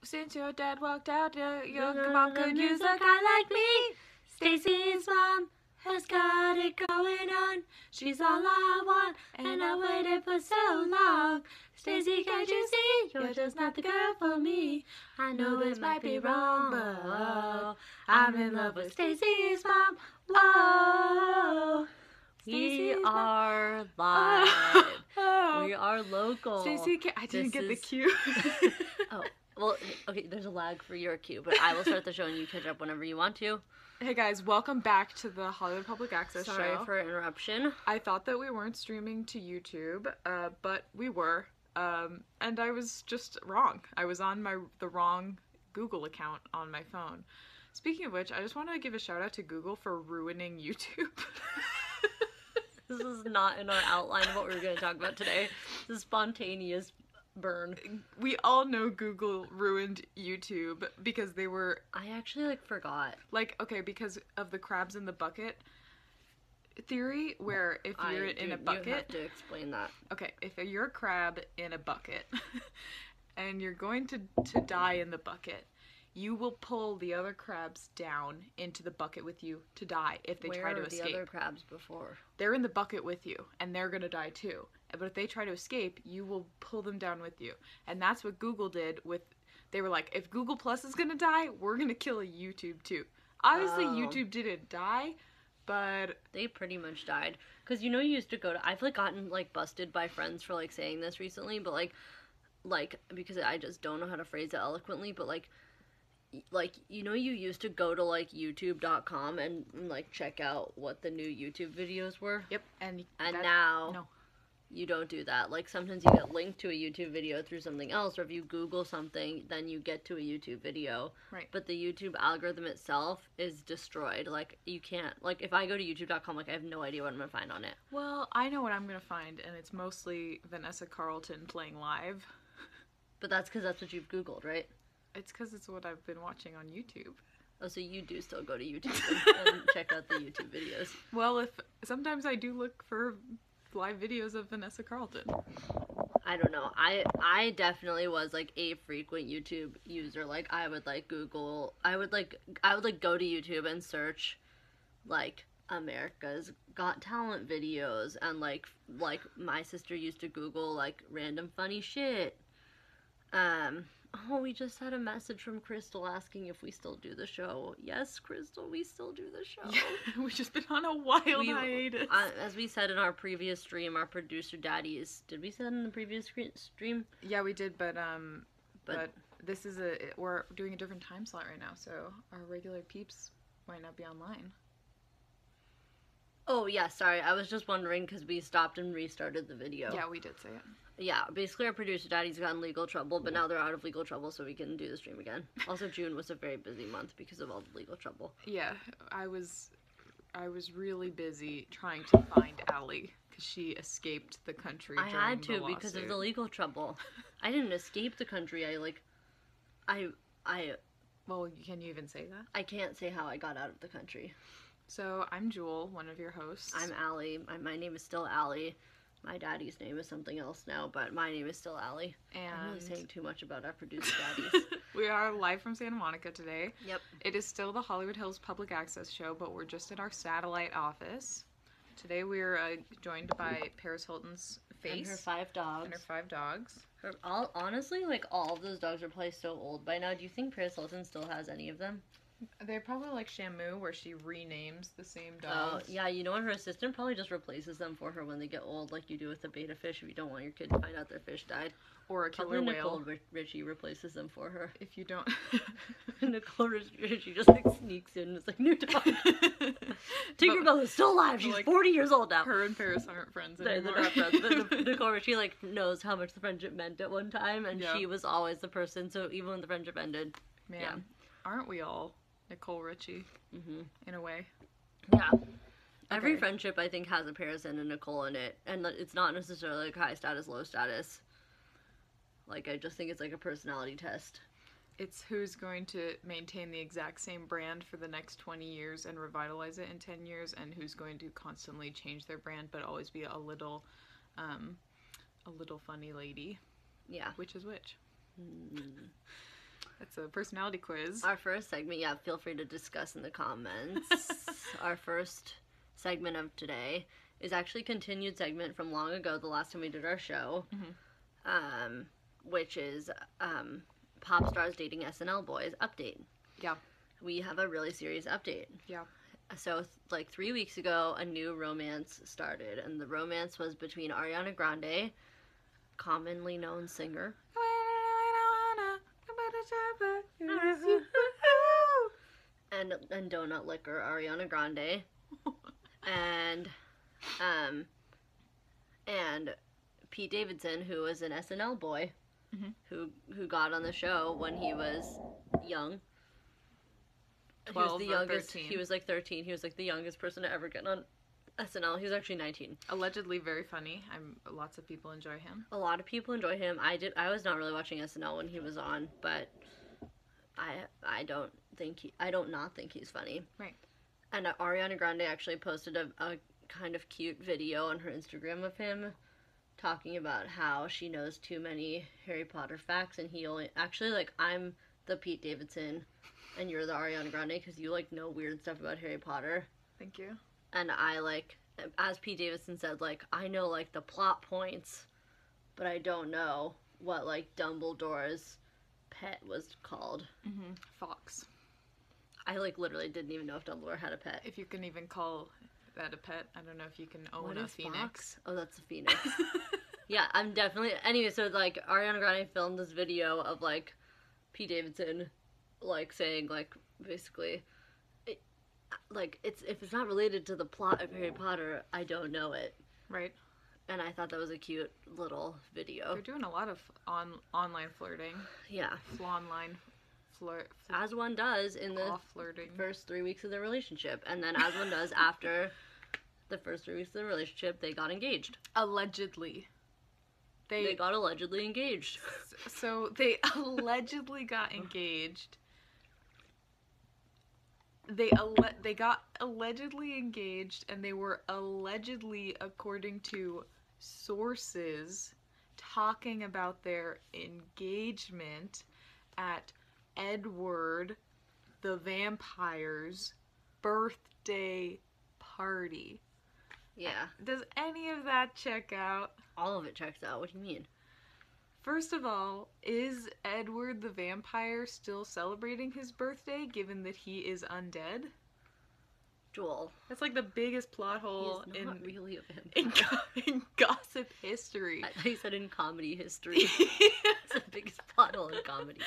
Since your dad walked out, your mom could use a guy like me. Stacy's mom has got it going on. She's all I want, and I waited for so long. Stacy, can't you see? You're just not the girl for me. I know this might be wrong, but oh, I'm in love with Stacy's mom. Whoa. We are live. Oh. We are local. Stacy, I didn't get the cue. Oh, well, okay, there's a lag for your cue, but I will start the show and you catch up whenever you want to. Hey guys, welcome back to the Hollywood Public Access Show. Sorry for interruption. I thought that we weren't streaming to YouTube, but we were, and I was just wrong. I was on the wrong Google account on my phone. Speaking of which, I just want to give a shout out to Google for ruining YouTube. This is not in our outline of what we were going to talk about today. It's a spontaneous burn. We all know Google ruined YouTube because they were... I actually, forgot. Okay, because of the crabs in the bucket theory, where if you're in a bucket... You have to explain that. Okay, if you're a crab in a bucket, and you're going to die in the bucket, you will pull the other crabs down into the bucket with you to die if they try to escape. Where are the other crabs before? They're in the bucket with you, and they're gonna die too. But if they try to escape, you will pull them down with you. And that's what Google did with... They were like, if Google Plus is gonna die, we're gonna kill YouTube too. Obviously, YouTube didn't die, but... They pretty much died. Because you used to go to... I've, gotten, busted by friends for, saying this recently, but, because I just don't know how to phrase it eloquently, but, you used to go to youtube.com and check out what the new YouTube videos were. Yep. And now no, you don't do that. Sometimes you get linked to a YouTube video through something else, or if you Google something, then you get to a YouTube video. Right. But the YouTube algorithm itself is destroyed. You can't, if I go to youtube.com, I have no idea what I'm gonna find on it. Well, I know what I'm gonna find, and it's mostly Vanessa Carlton playing live. But that's because that's what you've Googled, right? It's because it's what I've been watching on YouTube. Oh, so you do still go to YouTube and check out the YouTube videos. Well, sometimes I do look for live videos of Vanessa Carlton. I don't know. I definitely was a frequent YouTube user. I would Google. I would go to YouTube and search America's Got Talent videos, and my sister used to Google random funny shit. Oh, we just had a message from Crystal asking if we still do the show. Yes, Crystal, we still do the show. Yeah, we've just been on a wild hiatus. As we said in our previous stream, our producer daddies... Did we say that in the previous stream? Yeah, we did, but this is we're doing a different time slot right now, so our regular peeps might not be online. Oh, yeah, sorry. I was just wondering because we stopped and restarted the video. Yeah, we did say it. Yeah, basically our producer daddies got in legal trouble, but now they're out of legal trouble, so we can do the stream again. Also, June was a very busy month because of all the legal trouble. Yeah, I was really busy trying to find Allie because she escaped the country. I had to because of the legal trouble. I didn't escape the country. Well, can you even say that? I can't say how I got out of the country. So I'm Jewel, one of your hosts. I'm Allie. My name is still Allie. My daddy's name is something else now, but my name is still Allie. And I'm really saying too much about our producer daddies. We are live from Santa Monica today. Yep. It is still the Hollywood Hills Public Access Show, but we're just in our satellite office. Today we're joined by Paris Hilton's face. And her 5 dogs. And her 5 dogs. Honestly, all of those dogs are probably so old by now. Do you think Paris Hilton still has any of them? They're probably like Shamu, where she renames the same dogs. Oh, yeah, her assistant probably just replaces them for her when they get old, like you do with the beta fish if you don't want your kid to find out their fish died. Or a killer whale. Nicole Richie replaces them for her. If you don't... Nicole Richie just, sneaks in and is like, new dog. Tinkerbell is still alive. She's 40 years old now. Her and Paris aren't friends anymore. They're not friends. But Nicole Richie, knows how much the friendship meant at one time, and she was always the person, so even when the friendship ended... Man, aren't we all... Nicole Richie, in a way. Yeah. Every friendship, I think, has a Paris and a Nicole in it. And it's not necessarily high status, low status. I just think it's a personality test. It's who's going to maintain the exact same brand for the next 20 years and revitalize it in 10 years, and who's going to constantly change their brand but always be a little funny lady. Yeah. Which is which? It's a personality quiz. Our first segment, yeah, feel free to discuss in the comments. Our first segment of today is actually a continued segment from long ago, the last time we did our show, which is Pop Stars Dating SNL Boys update. Yeah. We have a really serious update. Yeah. So, like 3 weeks ago, a new romance started, and the romance was between Ariana Grande, commonly known singer, and donut licker Ariana Grande, and Pete Davidson, who was an SNL boy, who got on the show when he was young. 12 he was the or youngest. 13. He was like 13. He was like the youngest person to ever get on SNL. He was actually 19. Allegedly very funny. Lots of people enjoy him. A lot of people enjoy him. I was not really watching SNL when he was on, but I don't not think he's funny. Right. And Ariana Grande actually posted a kind of cute video on her Instagram of him talking about how she knows too many Harry Potter facts, and he only actually, like, I'm the Pete Davidson and you're the Ariana Grande because you, like, know weird stuff about Harry Potter. Thank you. And I, like, as Pete Davidson said, like, I know, like, the plot points, but I don't know what, like, Dumbledore's pet was called. Fox. I, like, literally didn't even know if Dumbledore had a pet. If you can even call that a pet. I don't know if you can own a phoenix. Fox? Oh, that's a phoenix. Yeah, I'm definitely... Anyway, so, like, Ariana Grande filmed this video of, like, Pete Davidson, like, saying, like, basically... if it's not related to the plot of Harry Potter, I don't know it. Right. And I thought that was a cute little video. They're doing a lot of online flirting. Yeah. Online flirt. As one does in the first 3 weeks of their relationship. And then as one does after the first 3 weeks of the relationship, they got engaged. Allegedly. They got allegedly engaged. So they allegedly got engaged. They got allegedly engaged, and they were allegedly, according to sources, talking about their engagement at Edward the Vampire's birthday party. Yeah. Does any of that check out? All of it checks out. What do you mean? First of all, is Edward the Vampire still celebrating his birthday, given that he is undead? Joel. That's like the biggest plot hole He's not really a vampire. in gossip history. I thought you said in comedy history. It's the biggest plot hole in comedy.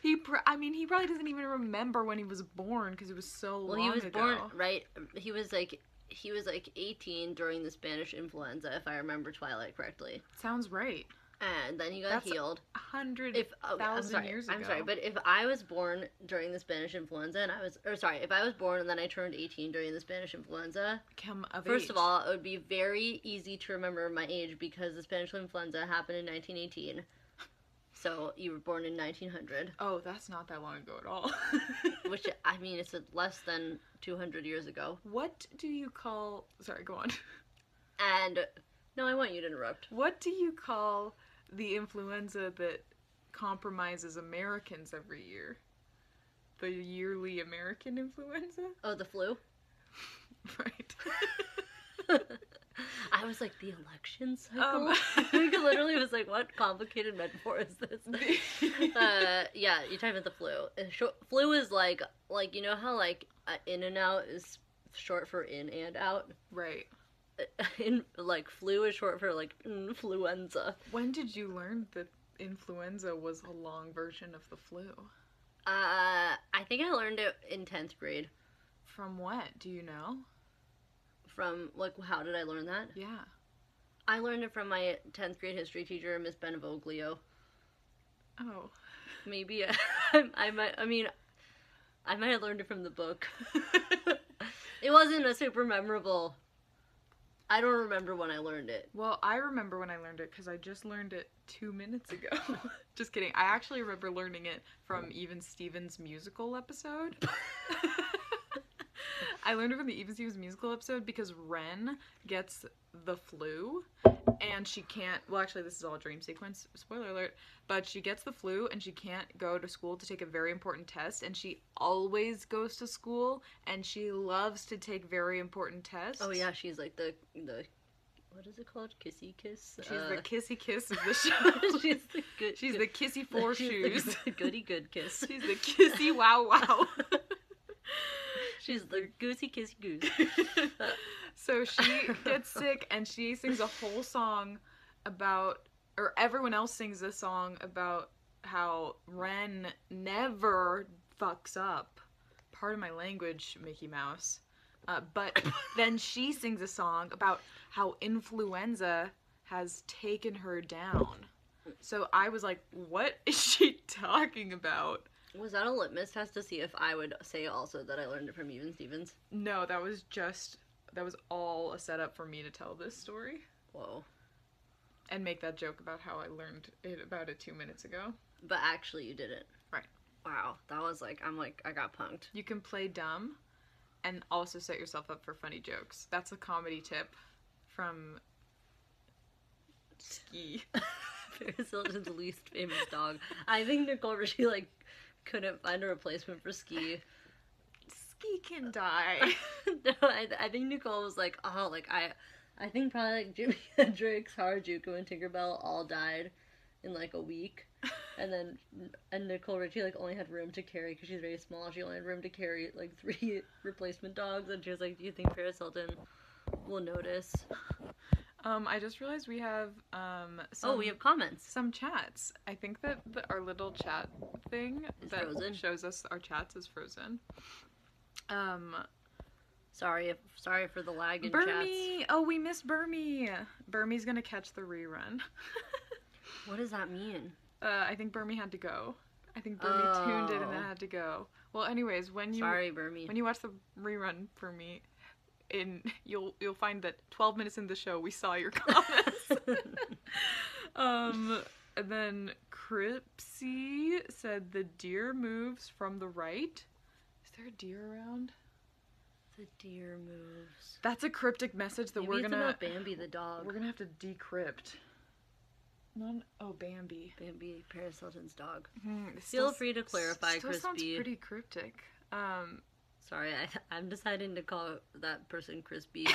He probably doesn't even remember when he was born because it was so long ago. Well, he was born, right? He was like 18 during the Spanish influenza, if I remember Twilight correctly. Sounds right. And then he got healed. 100,000 years ago. I'm sorry, but if I was born during the Spanish influenza if I was born and then I turned 18 during the Spanish influenza, first of all, it would be very easy to remember my age because the Spanish influenza happened in 1918. So you were born in 1900. Oh, that's not that long ago at all. Which, I mean, it's less than 200 years ago. What do you call... Sorry, go on. And... No, I want you to interrupt. What do you call the influenza that compromises Americans every year? The yearly American influenza? Oh, the flu? Right. I was like, the election cycle? I literally was like, what complicated metaphor is this? Yeah, you're talking about the flu. Flu is like, you know how, like, in and out is short for in and out? Right. Flu is short for, like, influenza. When did you learn that influenza was a long version of the flu? I think I learned it in 10th grade. From what? Do you know? From, like, how did I learn that? Yeah. I learned it from my 10th grade history teacher, Miss Benevoglio. Oh. Maybe I might have learned it from the book. It wasn't a super memorable... I don't remember when I learned it. Well, I remember when I learned it because I just learned it 2 minutes ago. Just kidding. I actually remember learning it from Even Stevens' musical episode. I learned it from the Even Stevens musical episode because Ren gets the flu and she can't, well actually this is all a dream sequence, spoiler alert, but she gets the flu and she can't go to school to take a very important test, and she always goes to school and she loves to take very important tests. Oh yeah, she's like the what is it called? Kissy kiss? She's the kissy kiss of the show. She's the good. She's the kissy four shoes. The goody good kiss. She's the kissy wow wow. She's the goosey kissy goose. So she gets sick and she sings a whole song about, or everyone else sings a song about how Ren never fucks up. Pardon my language, Mickey Mouse. But then she sings a song about how influenza has taken her down. So I was like, what is she talking about? Was that a litmus test to see if I would say also that I learned it from Even Stevens? No, that was all a setup for me to tell this story. Whoa. And make that joke about how I learned about it 2 minutes ago. But actually you didn't. Right. Wow. That was like, I got punked. You can play dumb and also set yourself up for funny jokes. That's a comedy tip from Ski. Paris Hilton's least famous dog. I think Nicole Richie, like, couldn't find a replacement for Ski. Ski can die. No, I think Nicole was like, oh, like, I think probably, like, Jimi Hendrix, Harajuku, and Tinkerbell all died in, like, a week. And Nicole Richie, like, only had room to carry, because she's very small, she only had room to carry, like, 3 replacement dogs, and she was like, do you think Paris Hilton will notice? I just realized we have, we have comments. Some chats. I think that our little chat thing Is that frozen. Shows us our chats is frozen. Sorry for the lag in Burmy! chats. Oh, we missed Burmy! Burmy's gonna catch the rerun. What does that mean? I think Burmy had to go. I think Burmy tuned in and then had to go. Well, anyways, Sorry, Burmy. When you watch the rerun for me, you'll find that 12 minutes into the show we saw your comments. And then Cripsy said the deer moves from the right. Is there a deer around? The deer moves. That's a cryptic message that Maybe we're it's gonna. about Bambi the dog. We're gonna have to decrypt. Bambi. Bambi, Paris Hilton's dog. Feel free to clarify, still Crispy. Sounds pretty cryptic. Sorry, I'm deciding to call that person Crispy.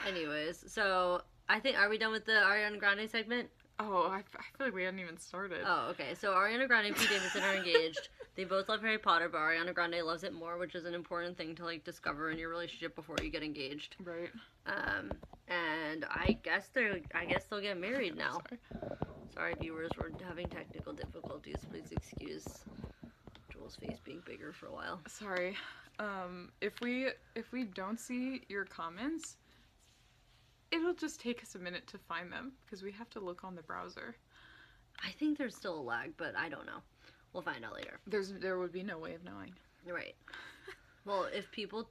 Anyways, so I think, are we done with the Ariana Grande segment? Oh, I feel like we hadn't even started. Oh, okay. So Ariana Grande and Pete Davidson are engaged. They both love Harry Potter, but Ariana Grande loves it more, which is an important thing to, like, discover in your relationship before you get engaged. Right. And I guess they'll get married now. Sorry, viewers, we're having technical difficulties. Please excuse Joel's face being bigger for a while. Sorry. If we don't see your comments, it'll just take us a minute to find them because we have to look on the browser. I think there's still a lag, but I don't know. We'll find out later. There would be no way of knowing. Right. Well, if people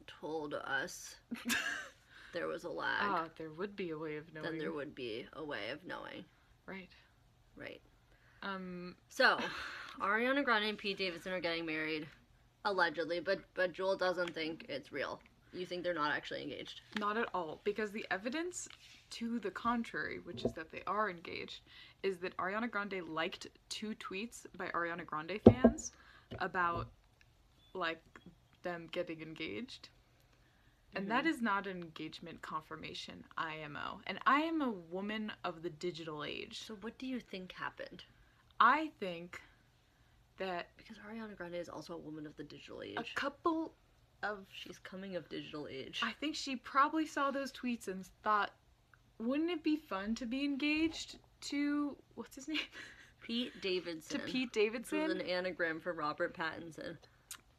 told us there was a lag, there would be a way of knowing. then there would be a way of knowing. Right. Right. So, Ariana Grande and Pete Davidson are getting married, allegedly, but Joel doesn't think it's real. You think they're not actually engaged? Not at all, because the evidence to the contrary, which is that they are engaged, is that Ariana Grande liked 2 tweets by Ariana Grande fans about, like, them getting engaged. And that is not an engagement confirmation, IMO. And I am a woman of the digital age. So what do you think happened? I think that... Because Ariana Grande is also a woman of the digital age. A couple of... She's coming of digital age. I think she probably saw those tweets and thought, wouldn't it be fun to be engaged to... What's his name? Pete Davidson. To Pete Davidson? Which is an anagram for Robert Pattinson.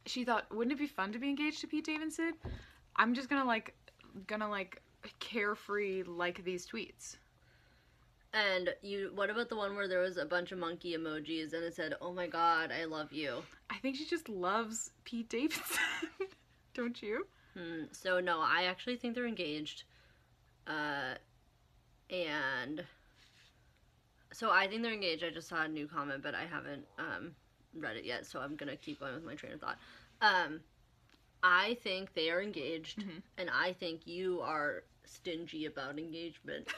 She thought, wouldn't it be fun to be engaged to Pete Davidson? I'm just gonna carefree like these tweets. And what about the one where there was a bunch of monkey emojis and it said, "Oh my God, I love you"? I think she just loves Pete Davidson. Don't you? So no, I actually think they're engaged. And so I think they're engaged. I just saw a new comment, but I haven't read it yet, so I'm gonna keep going with my train of thought. I think they are engaged, and I think you are stingy about engagement.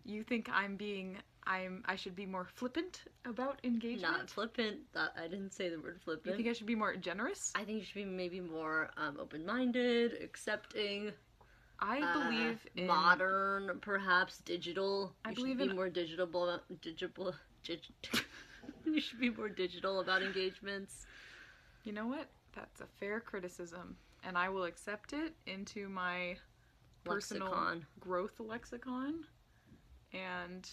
You think I should be more flippant about engagement? Not flippant. I didn't say the word flippant. You think I should be more generous? I think you should be maybe more open-minded, accepting. I believe in modern, perhaps digital. I You believe should be in more digital. You should be more digital about engagements. You know what? That's a fair criticism, and I will accept it into my personal Lexicon. growth lexicon, and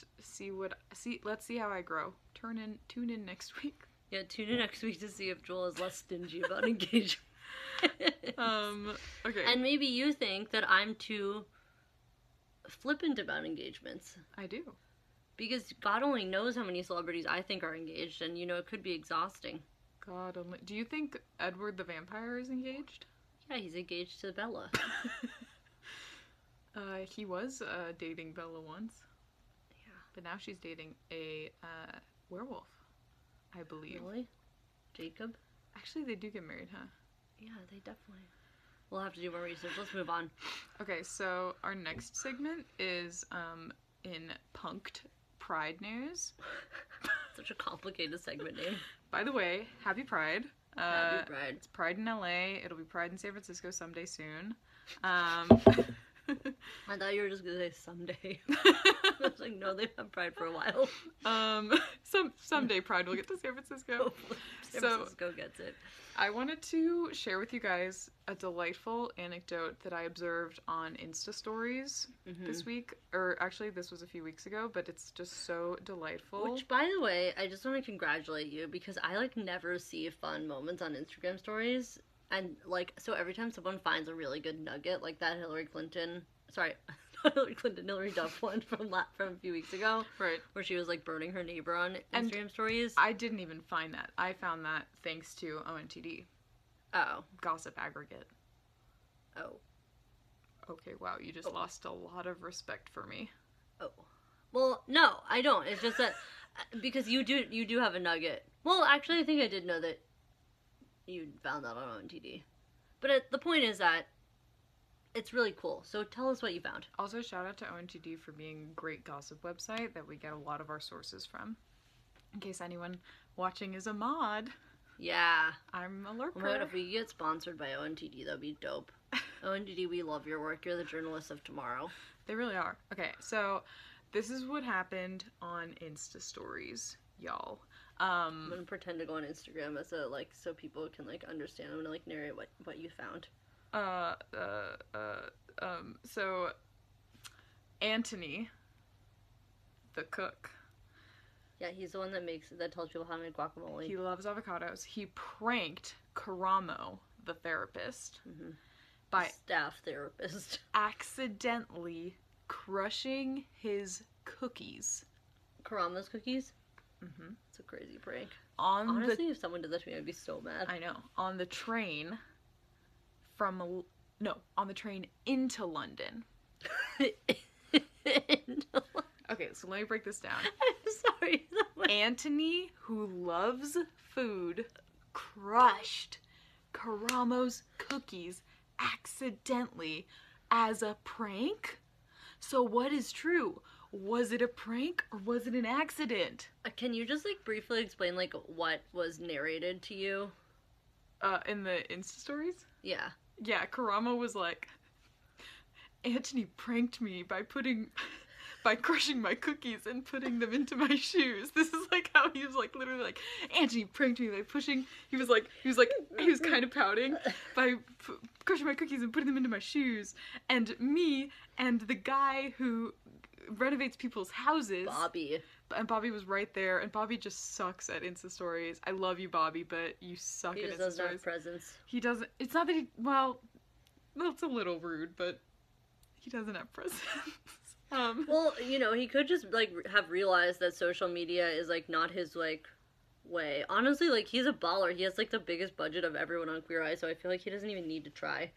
let's see how I grow. Tune in next week. Yeah, tune in next week to see if Joel is less stingy about engagement. Okay. And maybe you think that I'm too flippant about engagements. I do. Because God only knows how many celebrities I think are engaged, and it could be exhausting. God only. Do you think Edward the Vampire is engaged? Yeah, he's engaged to Bella. He was dating Bella once. Yeah. But now she's dating a werewolf, I believe. Really? Jacob? Actually, they do get married, huh? Yeah, they definitely. We'll have to do more research. Let's move on. Okay, so our next segment is in punked Pride news. Such a complicated segment name. By the way, happy Pride. Happy Pride. It's Pride in LA. It'll be Pride in San Francisco someday soon. I thought you were just gonna say someday. I was like, no, they've had Pride for a while. Someday Pride will get to San Francisco. Hopefully San Francisco gets it. I wanted to share with you guys a delightful anecdote that I observed on Insta stories this week. Or actually, this was a few weeks ago, but it's just so delightful. Which, by the way, I just want to congratulate you because I never see fun moments on Instagram stories. And so every time someone finds a really good nugget, like that Hillary Duff one from a few weeks ago, right, where she was burning her neighbor on Instagram stories. I didn't even find that. I found that thanks to ONTD. Oh. Gossip aggregate. Oh. Okay, wow, you just lost a lot of respect for me. Oh. Well, no, I don't. It's just that because you do have a nugget. Well, actually, I think I did know that you found that on ONTD. But the point is that it's really cool. So tell us what you found. Also, shout out to ONTD for being a great gossip website that we get a lot of our sources from. In case anyone watching is a mod. Yeah. I'm a lurker. Oh my God, if we get sponsored by ONTD, that'd be dope. ONTD, we love your work. You're the journalists of tomorrow. They really are. Okay, so this is what happened on Insta stories, y'all. I'm gonna pretend to go on Instagram as so people can understand. I'm gonna narrate what you found. So Anthony, the cook. Yeah, he's the one that tells people how to make guacamole. He loves avocados. He pranked Karamo, the therapist, by staff therapist, accidentally crushing his cookies. Karamo's cookies? It's a crazy prank. Honestly, if someone did that to me, I'd be so mad. I know. On the train on the train into London. Okay, so let me break this down. I'm sorry. Anthony, who loves food, crushed Karamo's cookies accidentally as a prank? So what is true? Was it a prank or was it an accident? Can you just briefly explain what was narrated to you? In the Insta stories? Yeah. Yeah, Karamo was like, Anthony pranked me by crushing my cookies and putting them into my shoes. This is how he was literally Anthony pranked me by pushing. He was kind of pouting by crushing my cookies and putting them into my shoes. And me and the guy who renovates people's houses, Bobby. And Bobby was right there, and Bobby just sucks at Insta stories. I love you, Bobby, but you suck at Insta stories. He doesn't have presence. He doesn't. It's not that he. Well, it's a little rude, but he doesn't have presence. Well, he could just have realized that social media is not his way. Honestly, he's a baller. He has the biggest budget of everyone on Queer Eye, so I feel he doesn't even need to try.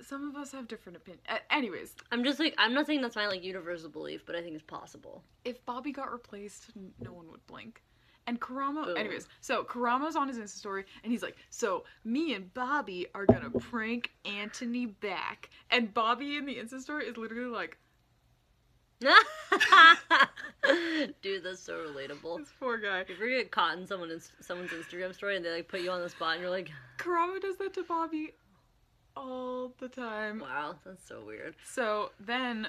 Some of us have different opinions. Anyways, I'm just like, I'm not saying that's my like universal belief, but I think it's possible. if Bobby got replaced, no one would blink. And Karamo, Boom. anyways, so Karamo's on his Insta story, and he's like, so me and Bobby are gonna prank Anthony back. And Bobby in the Insta story is literally like, Dude, that's so relatable. this poor guy. You ever get caught in someone's Instagram story and they like put you on the spot and you're like, Karamo does that to Bobby all the time. wow, that's so weird. So then,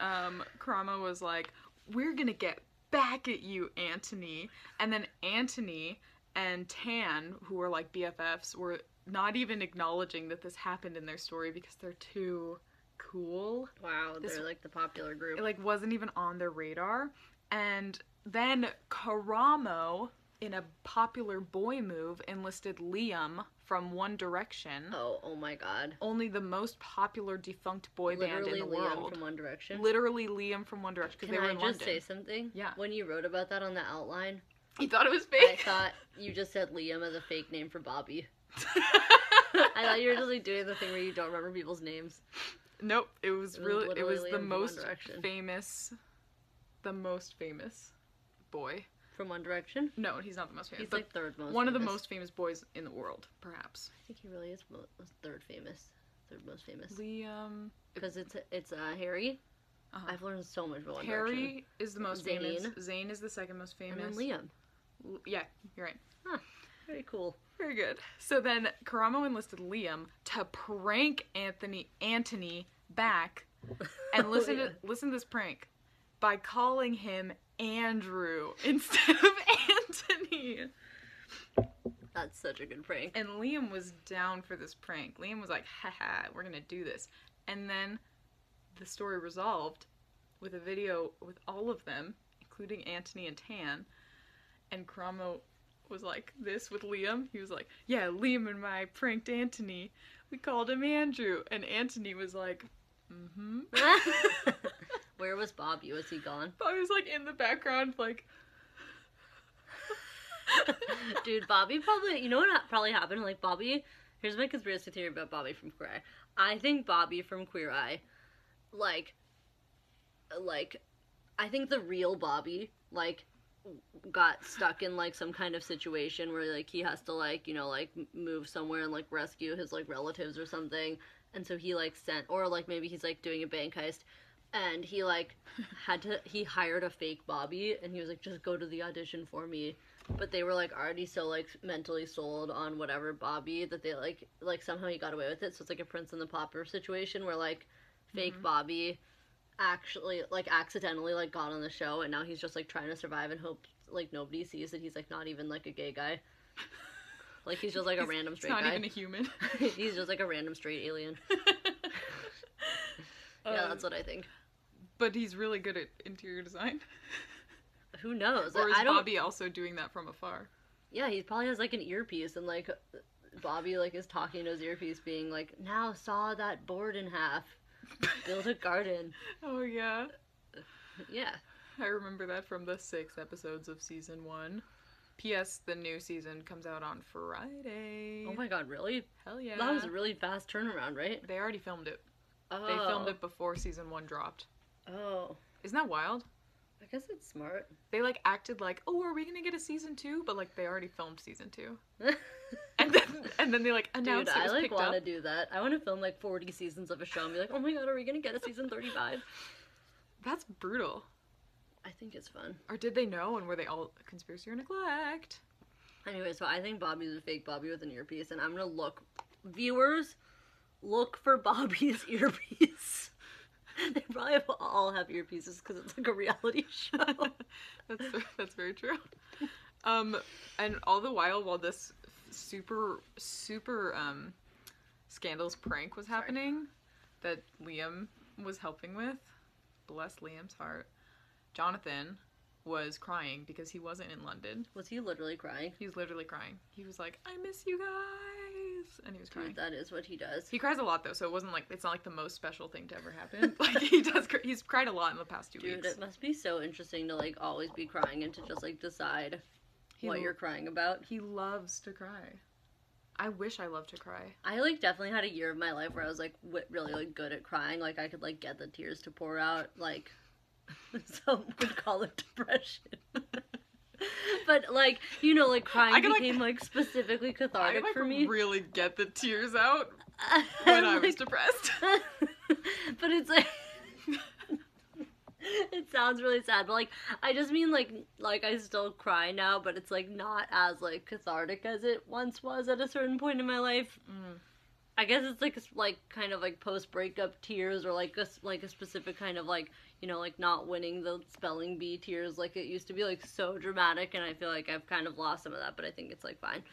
Karamo was like, we're gonna get back at you, Anthony. And then Anthony and Tan, who are like BFFs, were not even acknowledging that this happened in their story because they're too cool. Wow, This- they're like the popular group. It like wasn't even on their radar. And then Karamo, in a popular boy move, enlisted Liam from One Direction. Oh my god. Only the most popular defunct boy band Literally in the Liam world. from One Direction. Literally Liam from One Direction, because Can they were I in just London. say something? Yeah. When you wrote about that on the outline, You thought it was I fake? thought you just said Liam as a fake name for Bobby. I thought you were just like doing the thing where you don't remember people's names. Nope, it was literally it was Liam the from most One Direction. famous boy. From One Direction? No, he's not the most famous. He's but like third most one of the famous. most famous boys in the world, perhaps. I think he really is third most famous. Liam. Because it's Harry. Uh-huh. I've learned so much about One Direction. Harry is the most Zayn. famous. Zayn is the second most famous. And then Liam. Yeah, you're right. Very cool. Very good. So then Karamo enlisted Liam to prank Anthony back, and listen yeah. to this prank by calling him Andrew instead of Anthony. That's such a good prank. And Liam was down for this prank. Liam was like, haha, we're gonna do this. And then the story resolved with a video with all of them, including Anthony and Tan. And Karamo was like this with Liam. He was like, yeah, Liam and I pranked Anthony. We called him Andrew. And Anthony was like, mm-hmm. Where was Bobby? Was he gone? Bobby was like in the background, like... Dude, Bobby probably, you know what probably happened? Like, Bobby, here's my conspiracy theory about Bobby from Queer Eye. I think Bobby from Queer Eye, like, I think the real Bobby, like, got stuck in, like, some kind of situation where, like, he has to, like, you know, like, move somewhere and, like, rescue his, like, relatives or something. And so he, like, sent, or, like, maybe he's, like, doing a bank heist. And he, like, he hired a fake Bobby, and he was like, just go to the audition for me. But they were, like, already so, like, mentally sold on whatever Bobby that they, like, somehow he got away with it. So it's, like, a Prince and the Pauper situation where, like, fake Bobby actually, like, accidentally, like, got on the show, and now he's just, like, trying to survive and hope, like, nobody sees that he's, like, not even, like, a gay guy. Like, he's just, like, a random straight guy. He's not even a human. He's just, like, a random straight alien. Yeah, that's what I think. But he's really good at interior design. Who knows? Or is I don't. Bobby also doing that from afar? Yeah, he probably has like an earpiece, and like Bobby like is talking to his earpiece, being like, "Now saw that board in half, build a garden." Oh yeah. Yeah. I remember that from the 6 episodes of season 1. P.S. The new season comes out on Friday. Oh my god, really? Hell yeah. That was a really fast turnaround, right? They already filmed it. Oh. They filmed it before season 1 dropped. Oh. Isn't that wild? I guess it's smart. They like acted like, oh, are we gonna get a season 2? But like they already filmed season 2. And then they like announced Dude, it was I like picked want to up. do that. I want to film like 40 seasons of a show and be like, oh my god, are we gonna get a season 35? That's brutal. I think it's fun. Or did they know and were they all conspiracy or neglect? Anyway, so I think Bobby's a fake Bobby with an earpiece, and I'm gonna look. Viewers, look for Bobby's earpiece. They probably all have earpieces because it's like a reality show. That's very true. And all the while this super scandalous prank was happening that Liam was helping with, bless Liam's heart, Jonathan was crying because he wasn't in London. Was he literally crying? He was literally crying. He was like, I miss you guys, and he was crying. Dude, that is what he does. He cries a lot though, so it's not like the most special thing to ever happen. Like he's cried a lot in the past 2 Dude, weeks. it must be so interesting to like always be crying and to just like decide what you're crying about. He loves to cry. I wish I loved to cry. I like definitely had a year of my life where I was like really like good at crying. Like I could like get the tears to pour out. Like some would call it depression. But like you know, like crying became like specifically cathartic for me. Really get the tears out when I was depressed. But it's like it sounds really sad, but like I just mean like I still cry now, but it's like not as like cathartic as it once was at a certain point in my life. I guess it's like kind of like post breakup tears, or like a specific kind of like, you know, like not winning the spelling bee tears. Like it used to be like so dramatic, and I feel like I've kind of lost some of that, but I think it's like fine.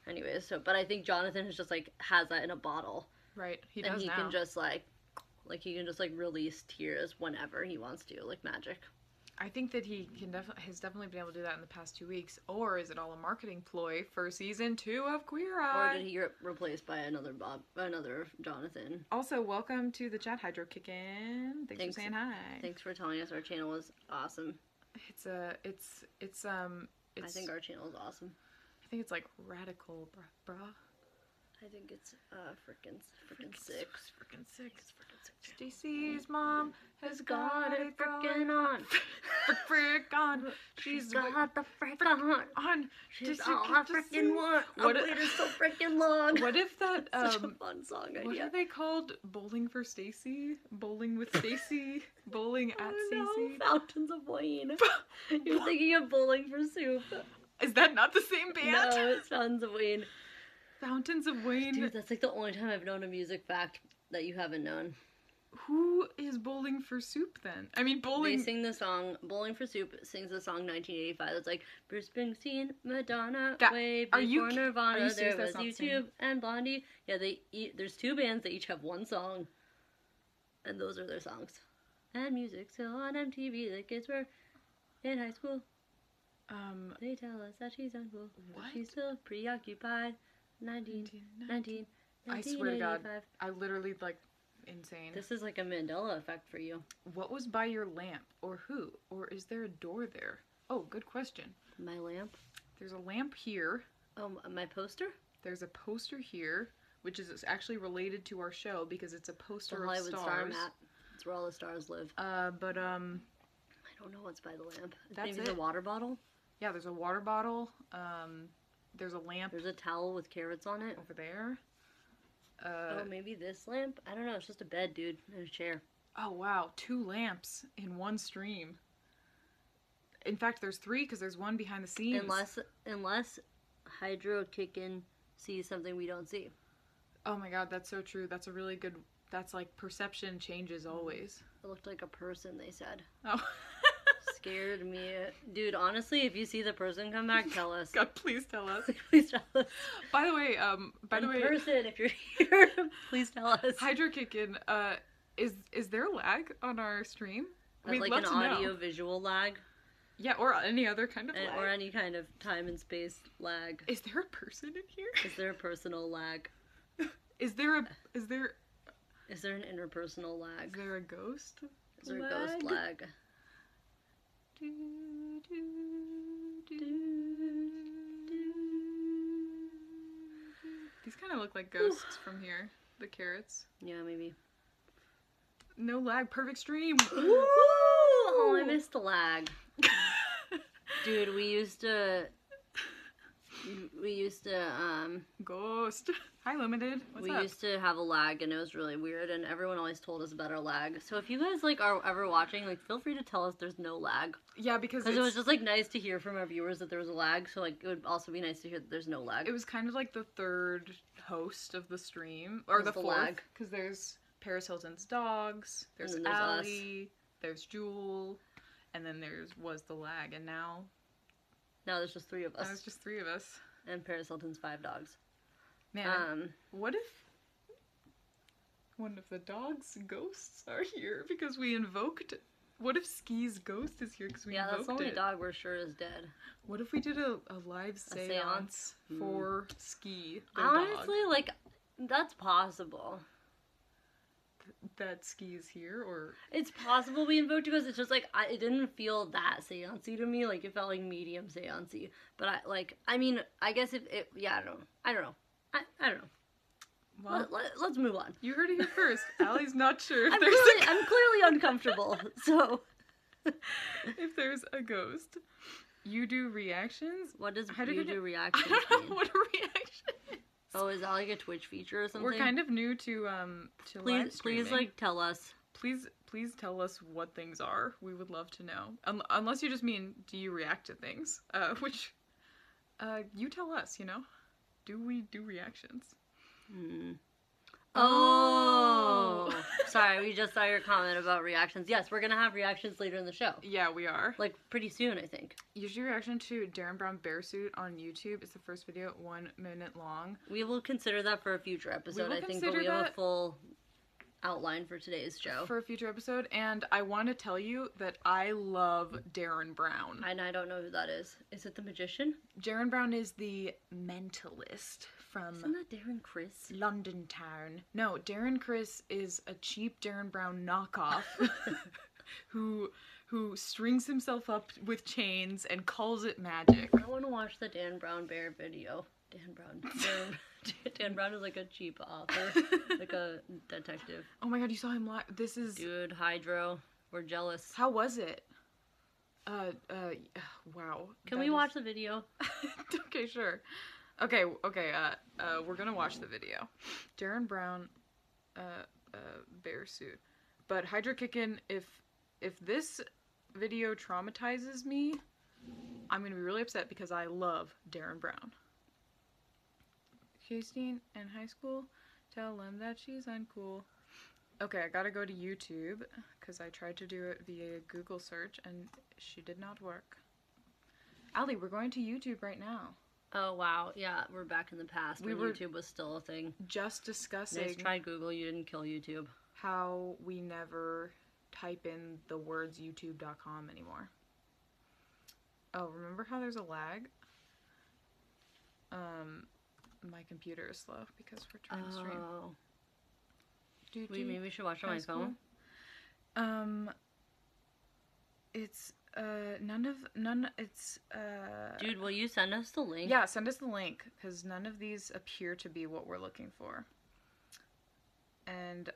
Anyways, but I think Jonathan has just like has that in a bottle. Right, he does and he now. can just he can just like release tears whenever he wants to, like magic. I think that he has definitely been able to do that in the past 2 weeks. Or is it all a marketing ploy for season 2 of Queer Eye? Or did he get replaced by another Jonathan? Also, welcome to the chat, Hydro Kickin'. Thanks for saying hi. Thanks for telling us our channel was awesome. I think our channel is awesome. I think it's like radical, bruh. I think it's freaking sick. Freaking sick. Stacey's mom has got it frickin' on. Frick on. She's got the frick on. She's all I frickin' want. What wait is so frickin' long. What if that such a fun song idea. What are they called? Bowling for Stacey? Bowling with Stacey? Bowling at Stacey? Fountains of Wayne. You're thinking of Bowling for Soup. Is that not the same band? No, it's Fountains of Wayne. Fountains of Wayne. Dude, that's like the only time I've known a music fact that you haven't known. Who is Bowling for Soup then? I mean, Bowling... They sing the song, Bowling for Soup sings the song 1985. That's like, Bruce Springsteen, Madonna, way before Nirvana, there was YouTube and Blondie. Yeah, there's 2 bands that each have 1 song. And those are their songs. And music still on MTV, the kids were in high school. They tell us that she's uncool. What? She's still preoccupied. 19. I swear to God, I literally, like, insane. This is like a Mandela effect for you. What was by your lamp? Or who? Or is there a door there? Oh, good question. My lamp? There's a lamp here. Oh, my poster? There's a poster here, which is actually related to our show because it's a poster of Hollywood stars. Star Map. It's where all the stars live. I don't know what's by the lamp. That's Maybe the water bottle? Yeah, there's a water bottle. There's a lamp. There's a towel with carrots on it. Over there. Oh, maybe this lamp? I don't know. It's just a bed, dude. And a chair. Oh, wow. 2 lamps in one stream. In fact, there's 3 because there's one behind the scenes. Unless Hydro Kickin' sees something we don't see. Oh my God, that's so true. That's a really good... That's like perception changes always. It looked like a person, they said. Oh. Scared me. Dude, honestly, if you see the person come back, tell us. God, please tell us. Please tell us. By the way, person, if you're here, please tell us. Hydro Kickin', is there lag on our stream? We'd like an audio-visual lag. Yeah, or any other kind of lag. Or any kind of time and space lag. Is there a person in here? Is there a personal lag? Is there an interpersonal lag? Is there a ghost? Is there a ghost lag? These kind of look like ghosts from here. The carrots. Yeah, maybe. No lag. Perfect stream. Woo! Oh, I missed the lag. Dude, we used to Ghost. Hi, Limited. What's up? We used to have a lag, and it was really weird, and everyone always told us about our lag. So if you guys, like, are ever watching, like, feel free to tell us there's no lag. Yeah, because it was just, like, nice to hear from our viewers that there was a lag, so, like, it would also be nice to hear that there's no lag. It was kind of like the 3rd host of the stream, or the 4th, because there's Paris Hilton's dogs, there's Allie, there's Jewel, and then was the lag, and now there's just 3 of us. Now it's just 3 of us. And Paris Hilton's 5 dogs. Man, what if one of the dog's ghosts are here because we invoked? What if Ski's ghost is here because we invoked it? Yeah, that's the only dog we're sure is dead. What if we did a live seance for Ski, their Honestly, dog? like, that's possible. That Ski is here, or? It's possible we invoked because it's just, like, it didn't feel that seance-y to me. Like, it felt, like, medium seance-y. But, I guess I don't know. I don't know. Well, Let's move on. you heard it here first. Allie's not sure if I'm there's clearly uncomfortable. So if there's a ghost. You do reactions? what does How do you they do I reactions don't know mean? what a reaction is. Oh, is that like a Twitch feature or something? We're kind of new to live please streaming. like tell us. Please tell us what things are. We would love to know. Unless you just mean, do you react to things? Which, you tell us, you know? Do we do reactions? Oh. Sorry, we just saw your comment about reactions. Yes, we're gonna have reactions later in the show. Yeah, we are. Like, pretty soon, I think. Usually reaction to Darren Brown Bearsuit on YouTube. It's the first video, 1 minute long. We will consider that for a future episode, will I think, but consider we have a that. full outline for today's show. For a future episode, and I want to tell you that I love Darren Brown. And I don't know who that is. Is it the magician? Darren Brown is the mentalist from Isn't that Darren Chris? London town. No, Darren Chris is a cheap Darren Brown knockoff who strings himself up with chains and calls it magic. I want to watch the Dan Brown Bear video. Dan Brown is like a cheap author, like a detective. Oh my god, you saw him live. This is... Dude, Hydro, we're jealous. How was it? Wow. Can we watch the video? Okay, sure. Okay, we're gonna watch the video. Darren Brown, bear suit. But Hydra Kickin', if this video traumatizes me, I'm gonna be really upset because I love Darren Brown. Christine in high school, tell them that she's uncool. Okay, I gotta go to YouTube because I tried to do it via Google search and she did not work. Allie, we're going to YouTube right now. Oh wow, yeah, we're back in the past when YouTube was still a thing. Just discussing. Nice try, Google. You didn't kill YouTube. How we never type in the words youtube.com anymore. Oh, remember how there's a lag? My computer is slow because we're trying to stream. Maybe we should watch it on my phone. It's it's Dude, will you send us the link? Yeah, send us the link because none of these appear to be what we're looking for. And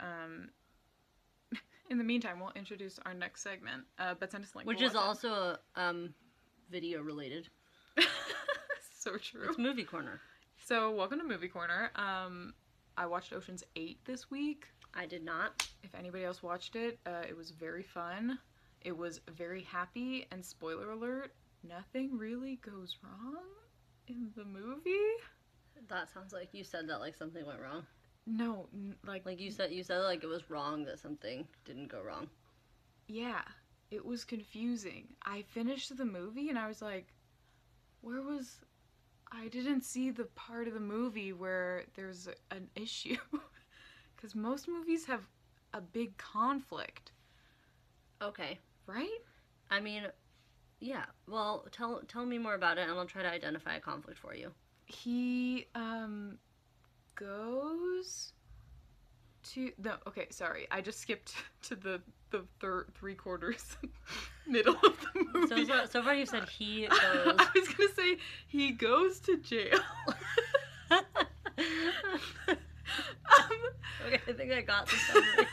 in the meantime, we'll introduce our next segment. But send us the link. Which is also video related. So true. It's Movie Corner. So welcome to Movie Corner. I watched Ocean's 8 this week. I did not. If anybody else watched it, it was very fun. It was very happy, and spoiler alert, nothing really goes wrong in the movie. That sounds like you said that like something went wrong. No, like you said like it was wrong that something didn't go wrong. Yeah, it was confusing. I finished the movie and I was like, I didn't see the part of the movie where there's an issue. Because most movies have a big conflict. Okay. Right? I mean, yeah. Well, tell me more about it and I'll try to identify a conflict for you. He, goes to... No, okay, sorry. I just skipped to the three quarters middle of the movie. So far you said he goes... I was gonna say, he goes to jail. Okay, I think I got the summary.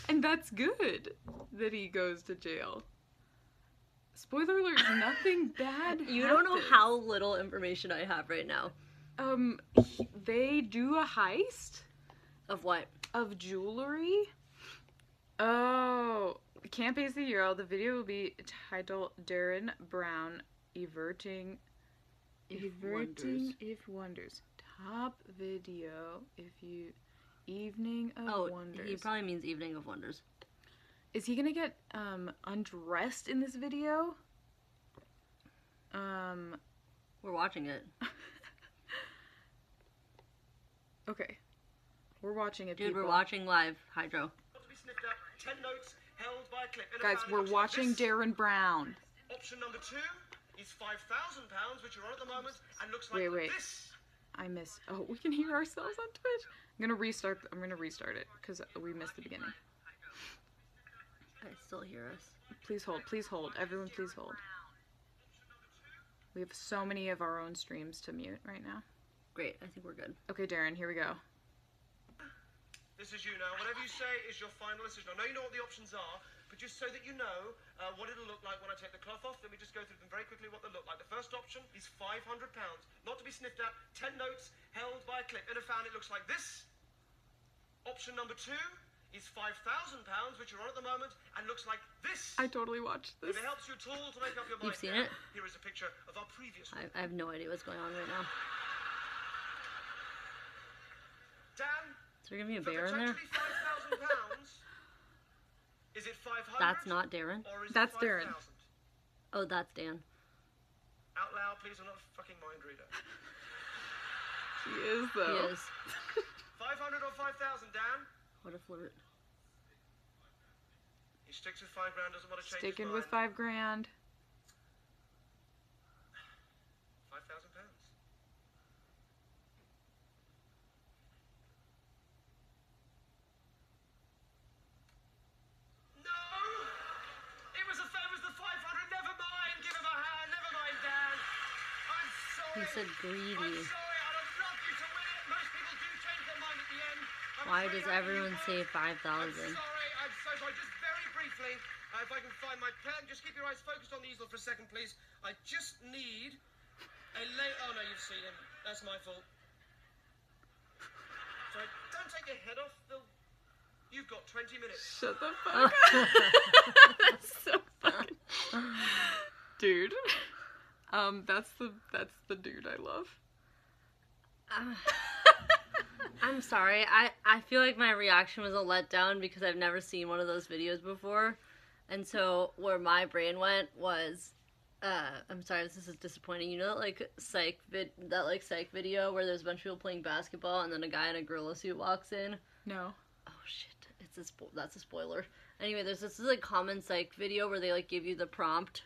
And that's good that he goes to jail. Spoiler alert, nothing bad You don't know how little information I have right now. They do a heist. Of what? Of jewelry. Oh, can't pace the URL. The video will be titled Darren Brown Everting if Wonders. Top video Evening of Wonders. He probably means Evening of Wonders. Is he gonna get undressed in this video? We're watching it. Okay. We're watching it, Dude, people. we're watching live, Hydro. Guys, we're watching Darren Brown. Option number 2 is £5,000, which you're on at the moment, and looks like Wait. this. I missed. Oh, we can hear ourselves on Twitch. I'm gonna restart it because we missed the beginning. I still hear us. Please hold. Everyone, please hold. We have so many of our own streams to mute right now. Great. I think we're good. Okay, Darren, here we go. This is you now. Whatever you say is your final decision. I know you know what the options are, but just so that you know what it'll look like when I take the cloth off, let me just go through them very quickly what they'll look like. The first option is £500, not to be sniffed at, 10 notes held by a clip. In a fan, it looks like this. Option number 2 is £5,000, which you're on at the moment, and looks like this. I totally watched this. If it helps you at all to make up your mind, You've seen now, it? here is a picture of our previous one. I have no idea what's going on right now. Dan, Is there gonna be a for bear in there? potentially £5,000, is it 500? That's not Darren. Or is That's it Darren. 5,000? Oh, that's Dan. Out loud, please. I'm not a fucking mind reader. He is, He though. is. 500 or 5,000, Dan? What a flirt. He sticks with £5 grand. Doesn't want to change Sticking his with mind. $5,000. £5,000. No! It was the 500. Never mind. Give him a hand. Never mind, Dan. I'm sorry. He said greedy. I'm sorry. I'd have loved you to win it. Most people do change their mind at the end. I'm Why afraid does I everyone won't. say I'm 5,000? sorry. I'm so sorry. Just very briefly, if I can find my pen, just keep your eyes focused on the easel for a second, please. I just need a Oh no, you've seen him. That's my fault. Sorry, don't take your head off. You've got 20 minutes. Shut the fuck up. That's so fucking... Dude. That's the dude I love. I'm sorry. I feel like my reaction was a letdown because I've never seen one of those videos before. And so where my brain went was, I'm sorry if this is disappointing. You know that psych video where there's a bunch of people playing basketball and then a guy in a gorilla suit walks in? No. Oh shit. That's a spoiler. Anyway, there's this common psych video where they give you the prompt.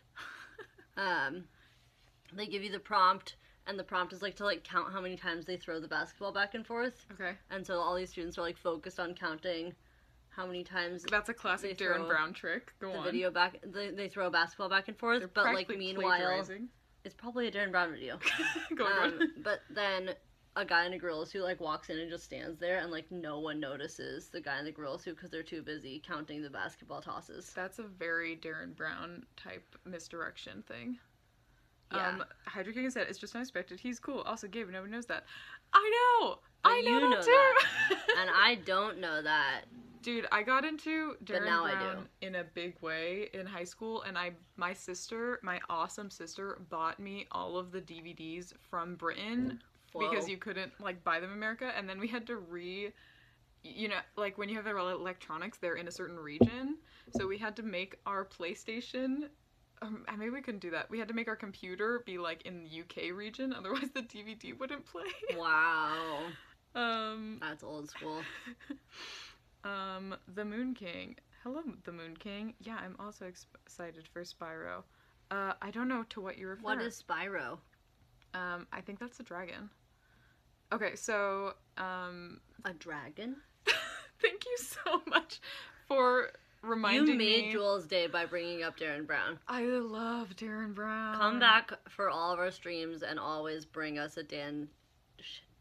They give you the prompt, and the prompt is to count how many times they throw the basketball back and forth. Okay. And so all these students are focused on counting how many times That's a classic they Darren throw Brown trick. Go the on. video back. They throw a basketball back and forth, They're but practically meanwhile, plagiarizing. it's probably a Darren Brown video. Go on. But then a guy in a gorilla suit walks in and just stands there, and no one notices the guy in the gorilla suit because they're too busy counting the basketball tosses. That's a very Darren Brown type misdirection thing. Yeah. Hydra King said it's just unexpected. He's cool. Also, Gabe, nobody knows that. I know. But I know you that know too. that. And I don't know that. Dude, I got into Darren now I Brown do. in a big way in high school, and my awesome sister, bought me all of the DVDs from Britain Whoa. because you couldn't buy them in America, and then we had to when you have the electronics, they're in a certain region, so we had to make our PlayStation. Maybe we couldn't do that. We had to make our computer be in the UK region, otherwise the DVD wouldn't play. Wow. That's old school. The Moon King. Hello, the Moon King. Yeah, I'm also excited for Spyro. I don't know to what you refer. What is Spyro? I think that's a dragon. Okay, so, A dragon? thank you so much for reminding me. You made Joel's day by bringing up Darren Brown. I love Darren Brown. Come back for all of our streams and always bring us a Darren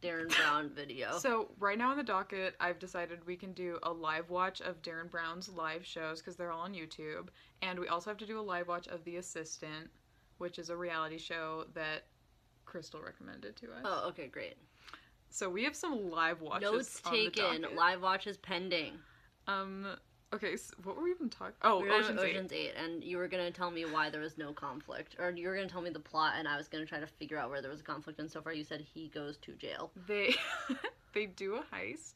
Brown video. So right now on the docket, I've decided we can do a live watch of Darren Brown's live shows because they're all on YouTube, and we also have to do a live watch of The Assistant, which is a reality show that Crystal recommended to us. Oh, okay, great. So we have some live watches. Notes on the taken. docket. Live watches pending. Okay, so what were we even talking? Oh, We're Ocean's 8. Ocean's 8, and you were gonna tell me why there was no conflict, or you were gonna tell me the plot, and I was gonna try to figure out where there was a conflict. And so far, you said he goes to jail. They do a heist.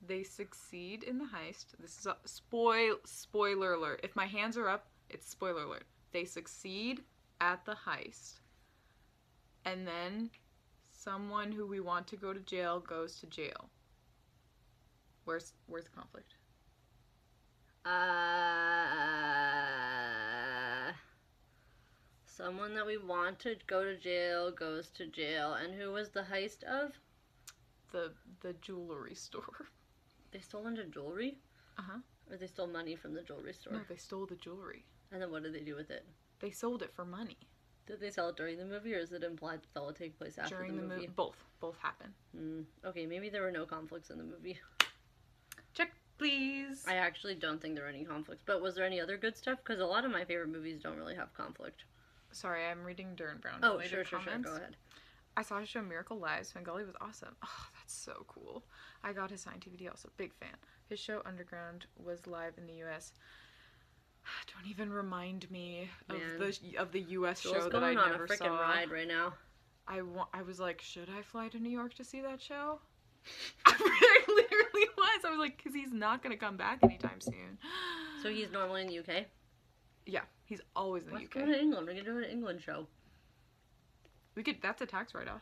They succeed in the heist. This is a spoiler alert. If my hands are up, it's spoiler alert. They succeed at the heist, and then someone who we want to go to jail goes to jail. Where's the conflict? Someone that we want to go to jail goes to jail. And who was the heist of? The jewelry store. They stole into jewelry? Uh-huh. Or they stole money from the jewelry store? No, they stole the jewelry. And then what did they do with it? They sold it for money. Did they sell it during the movie, or is it implied that will take place after During the movie? Both happen. Okay, maybe there were no conflicts in the movie. Check, please. I actually don't think there were any conflicts, but was there any other good stuff? Because a lot of my favorite movies don't really have conflict. Sorry, I'm reading Darren Brown. Oh, sure, go ahead. I saw his show Miracle Lives. Svengali was awesome. Oh, that's so cool. I got his signed DVD also. Big fan. His show Underground was live in the U.S. Don't even remind me of the U.S. show that I never saw. Going on a freaking ride right now. I was like, should I fly to New York to see that show? I literally was. I was like, because he's not going to come back anytime soon. So he's normally in the UK? Yeah, he's always in the UK. Let's go to England. We're going to do an England show. That's a tax write-off.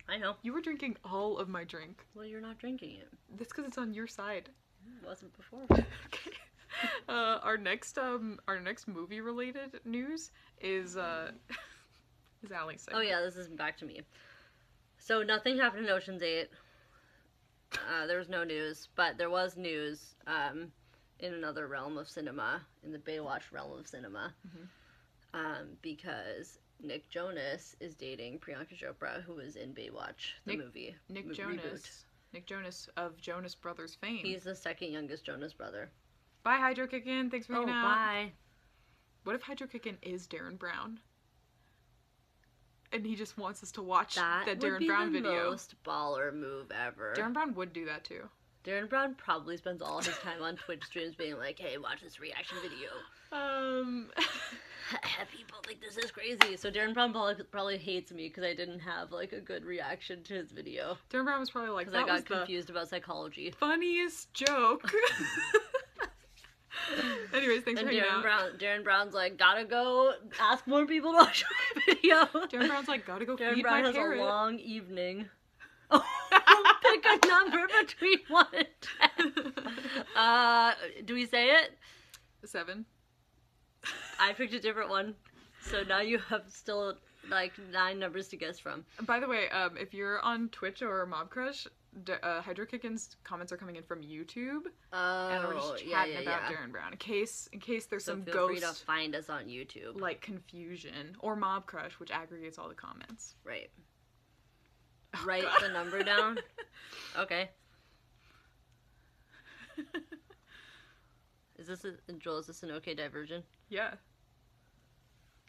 I know. You were drinking all of my drink. Well, you're not drinking it. That's because it's on your side. It wasn't before. Okay. Our next movie related news is Allie's segment. Oh yeah, this is back to me. So nothing happened in Ocean's 8. There was no news, but there was news in another realm of cinema, in the Baywatch realm of cinema, because Nick Jonas is dating Priyanka Chopra, who was in Baywatch, the movie. Nick Jonas of Jonas Brothers fame. He's the second youngest Jonas brother. Bye, Hydro Kickin'. Thanks for hanging out. Bye. What if Hydro Kickin' is Darren Brown? And he just wants us to watch that Darren Brown video. That would be the most baller move ever. Darren Brown would do that too. Darren Brown probably spends all his time on Twitch streams being like, hey, watch this reaction video. People think this is crazy. So Darren Brown probably hates me because I didn't have like a good reaction to his video. Darren Brown was probably like, because I got confused about psychology. Funniest joke. Anyways, thanks for hanging out. Darren Brown's like, gotta go ask more people to watch my video. Darren Brown's like, gotta go Darren feed Brown my has parrot. a long evening. Pick a number between 1 and 10. Do we say it? 7. I picked a different one. So now you have still like 9 numbers to guess from. By the way, if you're on Twitch or Mobcrush, Hydro Kickin's comments are coming in from YouTube. And we're just chatting about Darren Brown. In case there's some feel free to find us on YouTube. Like confusion. Or Mobcrush, which aggregates all the comments. Right. Oh, write God. the number down. Okay. Is this an okay diversion? Yeah.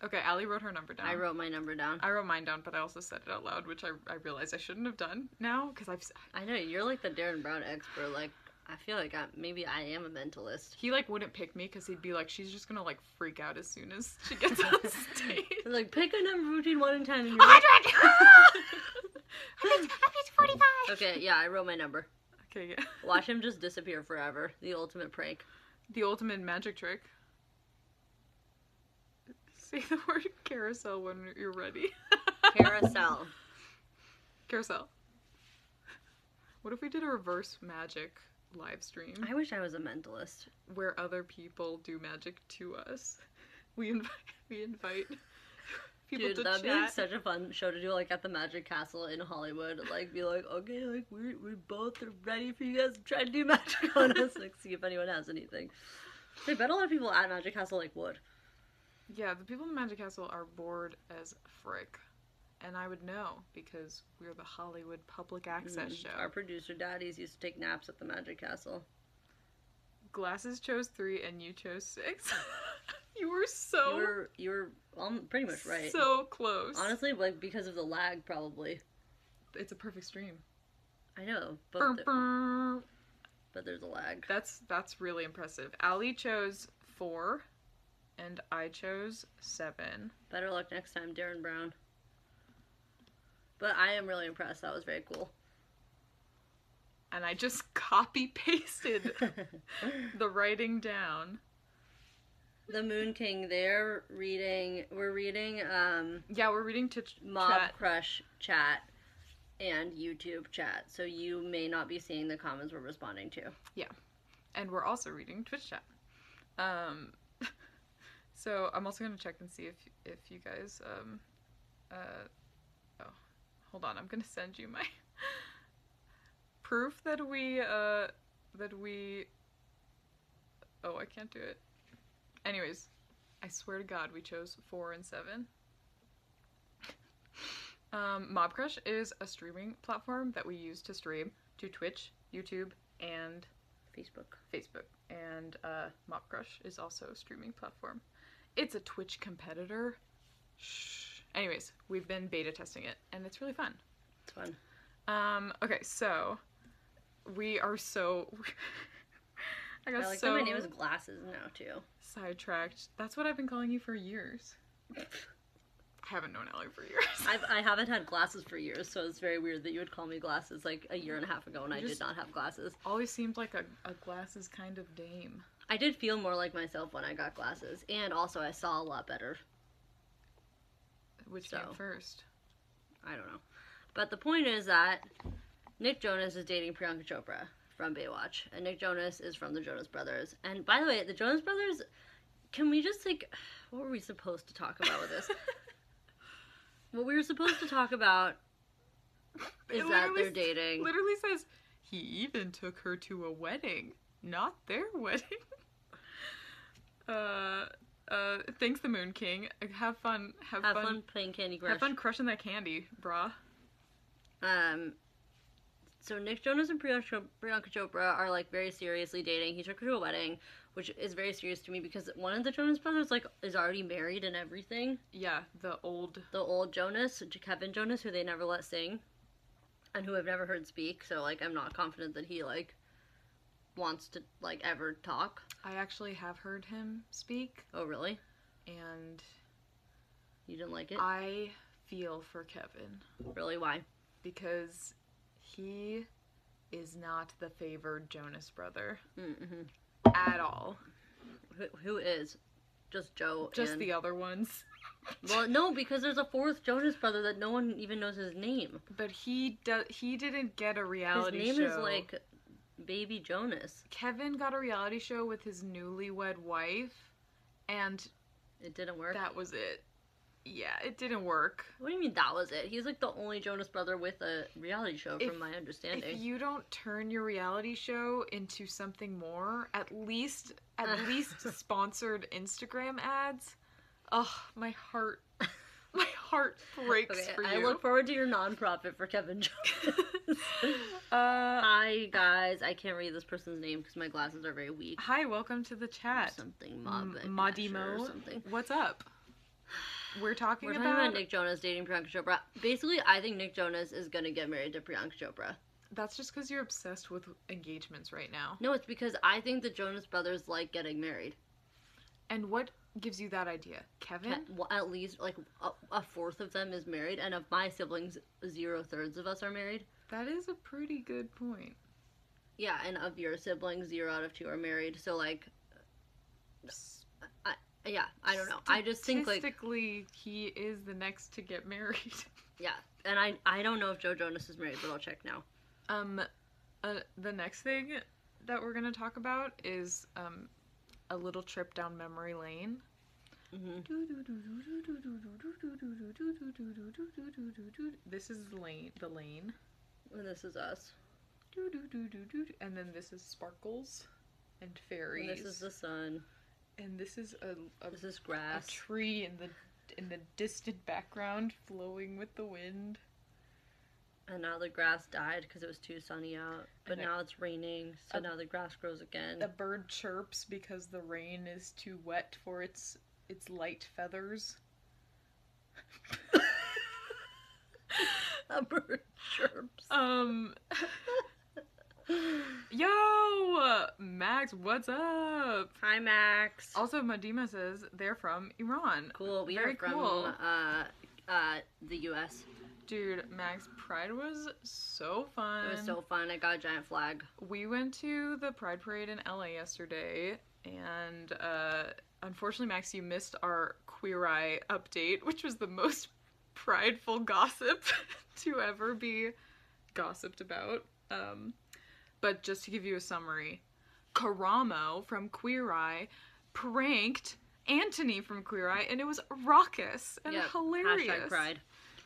Okay, Allie wrote her number down. I wrote my number down. I wrote mine down, but I also said it out loud, which I realize I shouldn't have done now, because I know, you're like the Darren Brown expert. Like, I feel like maybe I am a mentalist. He, like, wouldn't pick me, because he'd be like, she's just gonna, like, freak out as soon as she gets on stage. Like, pick a number between 1 and 10. And you're I picked 45. Okay, yeah, I wrote my number. Okay, yeah. Watch him just disappear forever. The ultimate prank. The ultimate magic trick. Say the word carousel when you're ready. Carousel. Carousel. What if we did a reverse magic live stream? I wish I was a mentalist. Where other people do magic to us. We invite people Dude, to that'd chat. be like such a fun show to do, like at the Magic Castle in Hollywood. Like, be like, okay, like we both are ready for you guys to try to do magic on us. Like, see if anyone has anything. I bet a lot of people at Magic Castle like would. Yeah, the people in the Magic Castle are bored as frick. And I would know, because we're the Hollywood public access show. Our producer daddies used to take naps at the Magic Castle. Glasses chose 3 and you chose 6. You were so... You were pretty much right. So close. Honestly, like, because of the lag, probably. It's a perfect stream. I know, but there's a lag. That's really impressive. Allie chose 4, and I chose 7. Better luck next time, Darren Brown. But I am really impressed. That was very cool. And I just copy-pasted the writing down. The Moon King, we're reading we're reading Mobcrush chat and YouTube chat, so you may not be seeing the comments we're responding to. Yeah. And we're also reading Twitch chat. So I'm also gonna check and see if you guys hold on, I'm gonna send you my proof that we I can't do it. Anyways, I swear to God we chose 4 and 7. Mobcrush is a streaming platform that we use to stream to Twitch, YouTube, and Facebook. And Mobcrush is also a streaming platform. It's a Twitch competitor. Shh. Anyways, we've been beta testing it, and it's really fun. It's fun. Okay, so we are so... I got I like so that my name is Glasses now, too. sidetracked. That's what I've been calling you for years. I haven't known Ellie for years. I haven't had glasses for years, so it's very weird that you would call me Glasses like a year and a half ago, and I did not have glasses. Always seemed like a glasses kind of dame. I did feel more like myself when I got glasses, and also I saw a lot better. Which came first? I don't know. But the point is that Nick Jonas is dating Priyanka Chopra from Baywatch, and Nick Jonas is from the Jonas Brothers. And by the way, the Jonas Brothers, can we just, like, what were we supposed to talk about with this? What we were supposed to talk about is that they're dating. Literally says, he even took her to a wedding. Not their wedding. Thanks the Moon King. Have fun. Have fun playing Candy Crush. Have fun crushing that candy, brah. So Nick Jonas and Priyanka Chopra are, like, very seriously dating. He took her to a wedding, which is very serious to me because one of the Jonas Brothers, like, is already married and everything. Yeah, the old Jonas, Kevin Jonas, who they never let sing, and who I've never heard speak. So, like, I'm not confident that he, like, wants to, like, ever talk. I actually have heard him speak. Oh, really? And you didn't like it? I feel for Kevin. Really? Why? Because he is not the favored Jonas brother. Mm-hmm. At all. Who is? Just Joe. Just the other ones. Well, no, because there's a fourth Jonas brother that no one even knows his name. But he didn't get a reality show. His name is, like, Baby Jonas. Kevin got a reality show with his newlywed wife, and it didn't work. That was it. Yeah, it didn't work. What do you mean that was it? He's, like, the only Jonas brother with a reality show, from my understanding. If you don't turn your reality show into something more, at least sponsored Instagram ads, my heart breaks for you. I look forward to your nonprofit for Kevin Jonas. Hi, guys. I can't read this person's name because my glasses are very weak. Hi, welcome to the chat. Something Modimo. Something. What's up? We're talking about Nick Jonas dating Priyanka Chopra. Basically, I think Nick Jonas is gonna get married to Priyanka Chopra. That's just because you're obsessed with engagements right now. No, it's because I think the Jonas Brothers like getting married. And what gives you that idea? Kevin? Well, at least, like, a fourth of them is married, and of my siblings, 0/3 of us are married. That is a pretty good point. Yeah, and of your siblings, 0 out of 2 are married, so, like, I don't know. I just think, like... Statistically, he is the next to get married. Yeah, and I don't know if Joe Jonas is married, but I'll check now. The next thing that we're gonna talk about is, a little trip down memory lane. Mm-hmm. This is the lane. And this is us. And then this is sparkles and fairies. And this is the sun. And this is this is grass. A tree in the distant background flowing with the wind. And now the grass died because it was too sunny out. But now it's raining, so now the grass grows again. A bird chirps because the rain is too wet for its light feathers. A bird chirps. Yo, Max, what's up? Hi, Max. Also, Madima says they're from Iran. Cool. We are from the U.S. Dude, Max, Pride was so fun. It was so fun. I got a giant flag. We went to the Pride Parade in LA yesterday, and unfortunately, Max, you missed our Queer Eye update, which was the most prideful gossip to ever be gossiped about. But just to give you a summary, Karamo from Queer Eye pranked Anthony from Queer Eye, and it was raucous and hilarious. Hashtag Pride.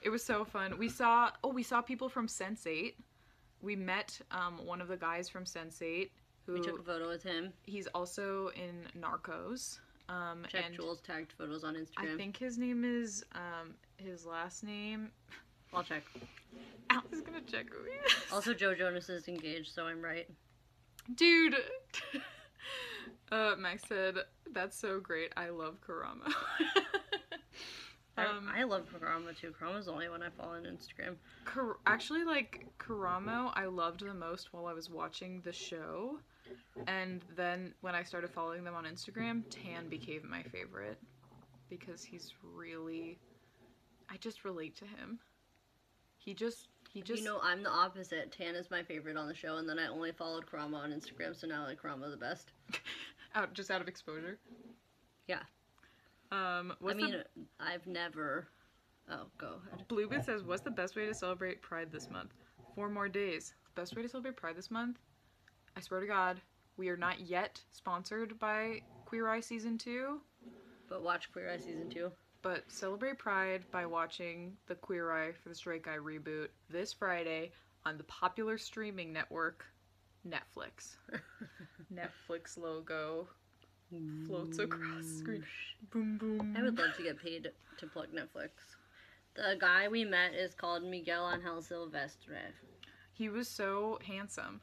It was so fun. We saw people from Sense8. We met one of the guys from Sense8. We took a photo with him. He's also in Narcos. Check Jules tagged photos on Instagram. I think his name is his last name. I'll check. Allie's gonna check who he is. Also, Joe Jonas is engaged, so I'm right. Dude. Max said, that's so great. I love Karama. I love Karama too. Karama's the only one I follow on Instagram. Actually, like, Karamo I loved the most while I was watching the show. And then when I started following them on Instagram, Tan became my favorite. Because he's really... I just relate to him. He just... You know, I'm the opposite. Tan is my favorite on the show, and then I only followed Karama on Instagram, so now I like Karama the best. Just out of exposure? Yeah. I've never... Oh, go ahead. Bluebit says, what's the best way to celebrate Pride this month? 4 more days. The best way to celebrate Pride this month? I swear to God, we are not yet sponsored by Queer Eye Season 2. But watch Queer Eye Season 2. But celebrate Pride by watching the Queer Eye for the Straight Guy reboot this Friday on the popular streaming network, Netflix. Netflix logo floats across the screen. Boom, boom. I would love to get paid to plug Netflix. The guy we met is called Miguel Angel Silvestre. He was so handsome.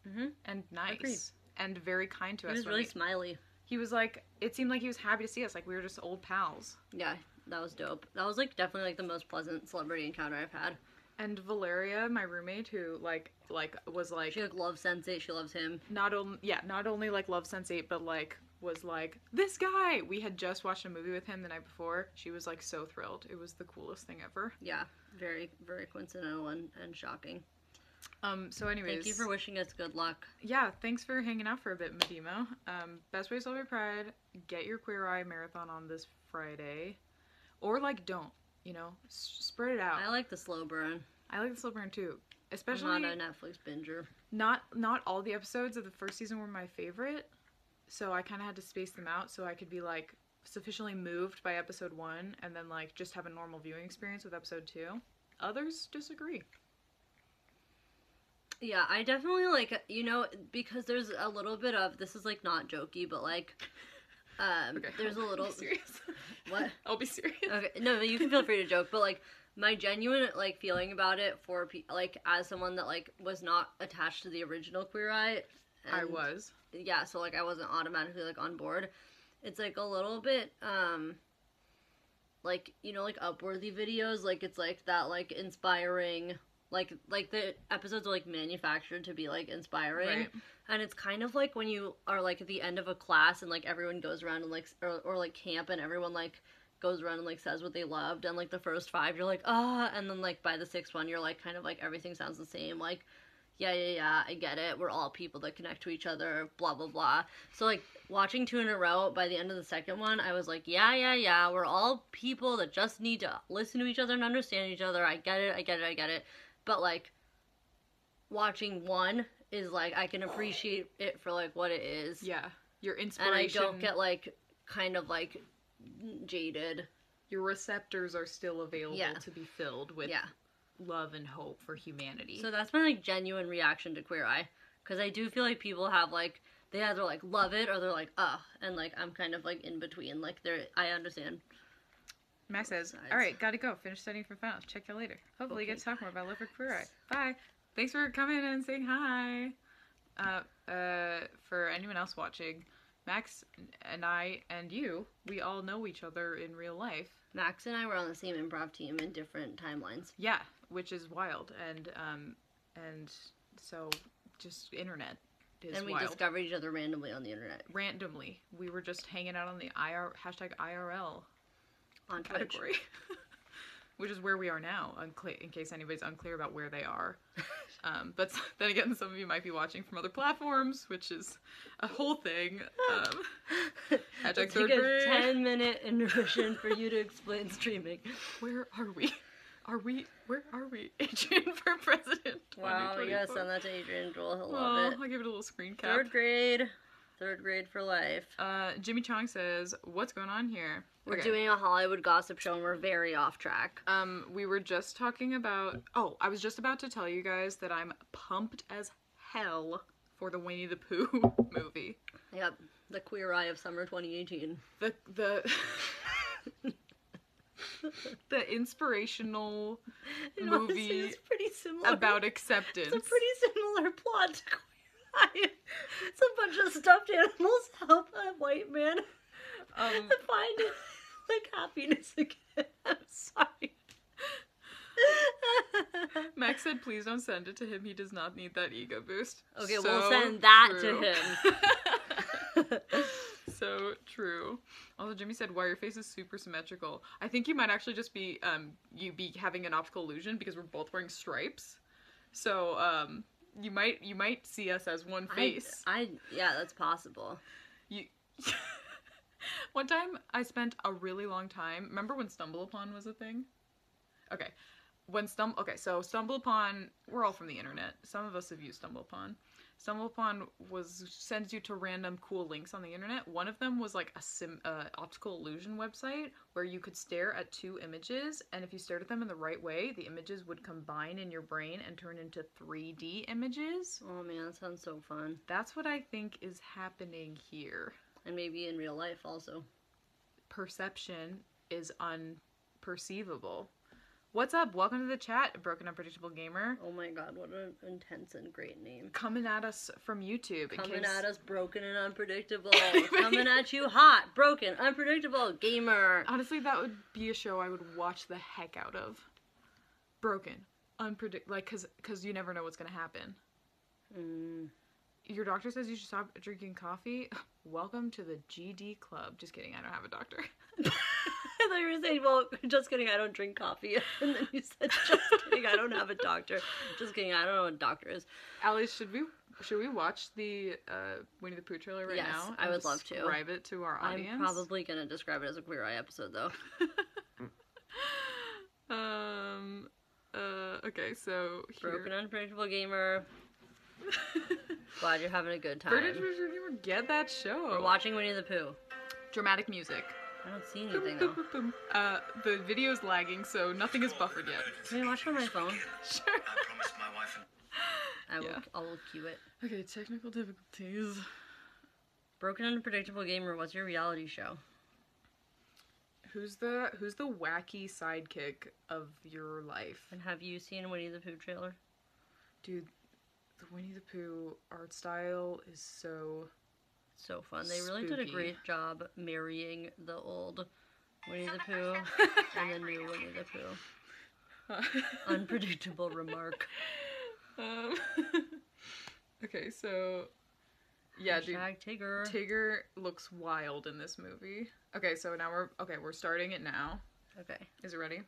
Mm-hmm. And nice. Agreed. And very kind to us. He was really smiley. He was like, it seemed like he was happy to see us. Like, we were just old pals. Yeah, that was dope. That was, like, definitely, like, the most pleasant celebrity encounter I've had. And Valeria, my roommate, who, was, like... She, like, loves Sense8. She loves him. Not only, like, loves Sense8, but, like, was like, this guy! We had just watched a movie with him the night before. She was, like, so thrilled. It was the coolest thing ever. Yeah, very, very coincidental and shocking. So anyways... Thank you for wishing us good luck. Yeah, thanks for hanging out for a bit, Medimo. Best way to celebrate Pride, get your Queer Eye marathon on this Friday. Or, like, don't, you know? Spread it out. I like the slow burn. I like the slow burn, too. Especially... I'm not a Netflix binger. Not all the episodes of the first season were my favorite, so I kind of had to space them out so I could be, like, sufficiently moved by episode 1 and then, like, just have a normal viewing experience with episode 2. Others disagree. Yeah, I definitely, like, you know, because there's a little bit of, this is, like, not jokey, but, like, okay, there's a little... I'll be serious. What? I'll be serious. Okay, no, you can feel free to joke, but, like, my genuine, like, feeling about it for, like, as someone that, like, was not attached to the original Queer Eye. I was. Yeah, so, like, I wasn't automatically, like, on board. It's, like, a little bit, like, you know, like, Upworthy videos, like, it's, like, that, like, inspiring... Like the episodes are, like, manufactured to be, like, inspiring. Right. And it's kind of like when you are, like, at the end of a class and, like, everyone goes around and, like, or like, camp and everyone, like, goes around and, like, says what they loved. And, like, the first 5, you're like, ah. And then, like, by the 6th one, you're, like, kind of, like, everything sounds the same. Like, yeah, I get it. We're all people that connect to each other, blah, blah, blah. So, like, watching 2 in a row, by the end of the 2nd one, I was like, yeah. We're all people that just need to listen to each other and understand each other. I get it. But, like, watching 1 is, like, I can appreciate it for, like, what it is. Yeah. Your inspiration. And I don't get, like, kind of, like, jaded. Your receptors are still available to be filled with love and hope for humanity. So that's my, like, genuine reaction to Queer Eye. Because I do feel like people have, like, they either, like, love it or they're like, ugh. And, like, I'm kind of, like, in between. Like, I understand. Max says, alright, gotta go. Finish studying for finals. Check you later. Hopefully you get to talk more about Love for Queer Eye. Bye. Thanks for coming and saying hi. For anyone else watching, Max and I and you, we all know each other in real life. Max and I were on the same improv team in different timelines. Yeah, which is wild. And so just internet is wild. And we discovered each other randomly on the internet. Randomly. We were just hanging out on the #IRL. On category. Which is where we are now, in case anybody's unclear about where they are. But then again, some of you might be watching from other platforms, which is a whole thing. It's like a 10-minute intermission for you to explain streaming. Where are we? Where are we? Adrian for president. Wow, you gotta send that to Adrian Joel. He'll love it. I'll give it a little screen cap. 3rd grade for life. Jimmy Chong says, what's going on here? We're doing a Hollywood gossip show and we're very off track. We were just talking about... Oh, I was just about to tell you guys that I'm pumped as hell for the Winnie the Pooh movie. Yep. The Queer Eye of summer 2018. the inspirational Honestly, movie it's pretty similar. about acceptance. It's a pretty similar plot to Queer Eye. It's a bunch of stuffed animals help a white man find like happiness again. I'm sorry. Max said, please don't send it to him. He does not need that ego boost. Okay, So we'll send that true. to him. So true. Also, Jimmy said, wow, your face is super symmetrical. I think you might actually just be, having an optical illusion because we're both wearing stripes. So, you might see us as one face. Yeah, that's possible. One time, I spent a really long time. Remember when Stumble Upon was a thing? Okay. So Stumble Upon, we're all from the internet. Some of us have used Stumble Upon. Stumble Upon sends you to random cool links on the internet. One of them was like a optical illusion website where you could stare at two images, and if you stared at them in the right way, the images would combine in your brain and turn into 3D images. Oh man, that sounds so fun. That's what I think is happening here. And maybe in real life also. Perception is unperceivable. What's up? Welcome to the chat, Broken Unpredictable Gamer. Oh my god, what an intense and great name. Coming at us from YouTube. Coming at us broken and unpredictable. Coming at you hot, broken, unpredictable gamer. Honestly, that would be a show I would watch the heck out of. Broken, unpredictable, like, cause you never know what's gonna happen. Your doctor says you should stop drinking coffee. Welcome to the GD club. Just kidding, I don't have a doctor. I thought you were saying, well, just kidding, I don't drink coffee. And then you said, just kidding, I don't have a doctor. Just kidding, I don't know what a doctor is. Allie, should we watch the Winnie the Pooh trailer right now? Yes, I would love to. Describe it to our audience. I'm probably going to describe it as a Queer Eye episode, though. Okay, so here. Broken, unpredictable gamer. Glad you're having a good time. Get that show. We're watching Winnie the Pooh. Dramatic music. I don't see anything, though. The video's lagging, so nothing is buffered yet. Can I watch it on my phone? Sure. I promised my wife and I will cue it. Okay, technical difficulties. Broken, unpredictable gamer, what's your reality show? Who's the wacky sidekick of your life? And have you seen Winnie the Pooh trailer? Dude, the Winnie the Pooh art style is so fun. They really did a spooky. great job marrying the old Winnie the Pooh and the new Winnie the Pooh. Unpredictable remark. Okay, so yeah, dude. Tigger. Tigger looks wild in this movie. Okay, so now we're starting it now. Okay. Is it ready? It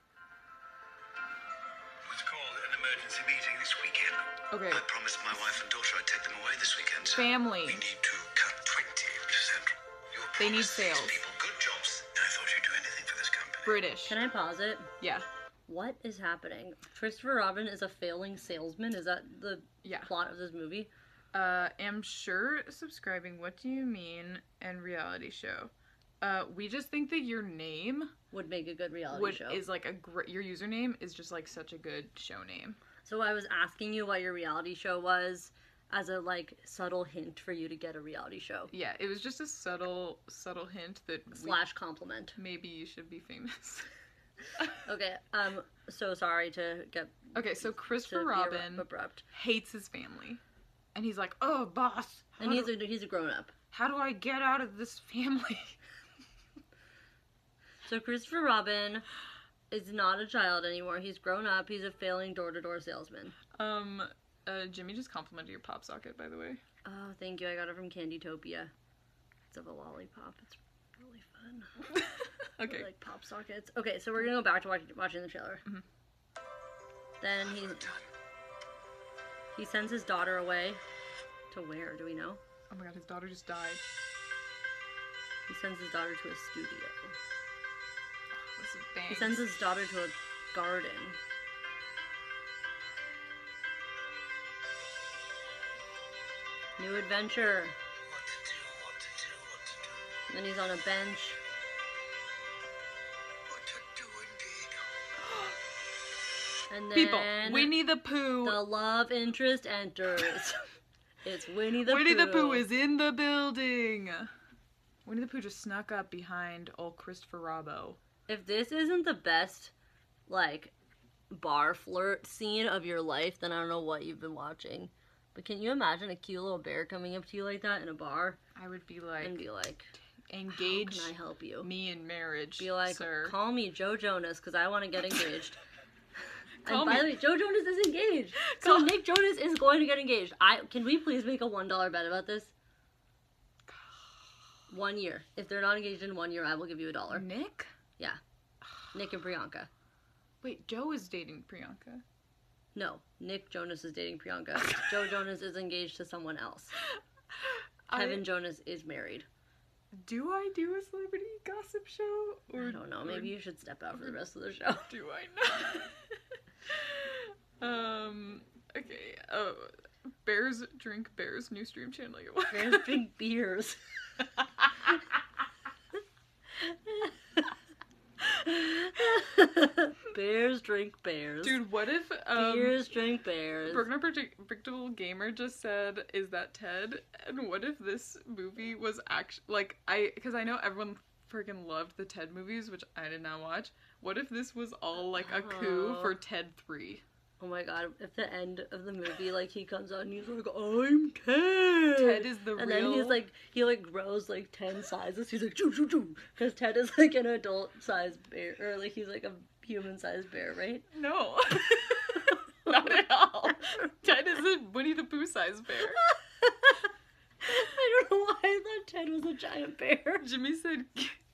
was called an emergency meeting this weekend. Okay. I promised my wife and daughter I'd take them away this weekend. Family. We need to cut 20%. They need sales. People good jobs. And I thought you'd do anything for this company. British. Can I pause it? Yeah. What is happening? Christopher Robin is a failing salesman? Is that the plot of this movie? Am sure subscribing. What do you mean? And reality show. We just think that your name would make a good reality show. Is like your username is just like such a good show name. So I was asking you what your reality show was as a like subtle hint for you to get a reality show. Yeah, it was just a subtle hint that / compliment. Maybe you should be famous. Okay, so sorry to get... Okay, so Christopher Robin abrupt. Hates his family. And he's like, oh, boss. And he's a grown-up. How do I get out of this family? So Christopher Robin is not a child anymore. He's grown up. He's a failing door-to-door salesman. Jimmy just complimented your pop socket, by the way. Oh, thank you. I got it from Candytopia. It's of a lollipop. It's really fun. Okay. I like pop sockets. Okay, so we're gonna go back to watching the trailer. Mm-hmm. Then he sends his daughter away. To where? Do we know? Oh my god, his daughter just died. He sends his daughter to a studio. Oh, he sends his daughter to a garden. New adventure. What to do. And then he's on a bench. What to do indeed. And then people, Winnie the Pooh. The love interest enters. It's Winnie the Pooh. Winnie the Pooh is in the building. Winnie the Pooh just snuck up behind old Christopher Robbo. If this isn't the best, like, bar flirt scene of your life, then I don't know what you've been watching. But can you imagine a cute little bear coming up to you like that in a bar? I would be like, And be like, engage how can I help you? me in marriage, Be like, sir. call me Joe Jonas because I want to get engaged. Call And by me. the way, Joe Jonas is engaged. So Call- Nick Jonas is going to get engaged. Can we please make a $1 bet about this? 1 year. If they're not engaged in 1 year, I will give you $1. Nick? Nick and Priyanka. Wait, Joe is dating Priyanka. No, Nick Jonas is dating Priyanka. Joe Jonas is engaged to someone else. Kevin Jonas is married. Do I do a celebrity gossip show? Or, I don't know. Maybe or you should step out for the rest of the show. do I not? Okay. Oh, Bears Drink Bears new stream channel. Bears drink beers. Bears drink bears. Dude, what if Beers drink bears. Bergner Predictable Gamer just said, "Is that Ted?" And what if this movie was actually like because I know everyone freaking loved the Ted movies, which I did not watch. What if this was all like a coup for Ted 3? Oh my god, if the end of the movie, like, he comes out and he's like, I'm Ted! Ted is the and real... then he's like, he like grows like 10 sizes. He's like, choo choo choo! Because Ted is like an adult-sized bear, or like he's like a human-sized bear, right? No. Not at all. Ted is a Winnie the Pooh sized bear. I don't know why I thought Ted was a giant bear. Jimmy said,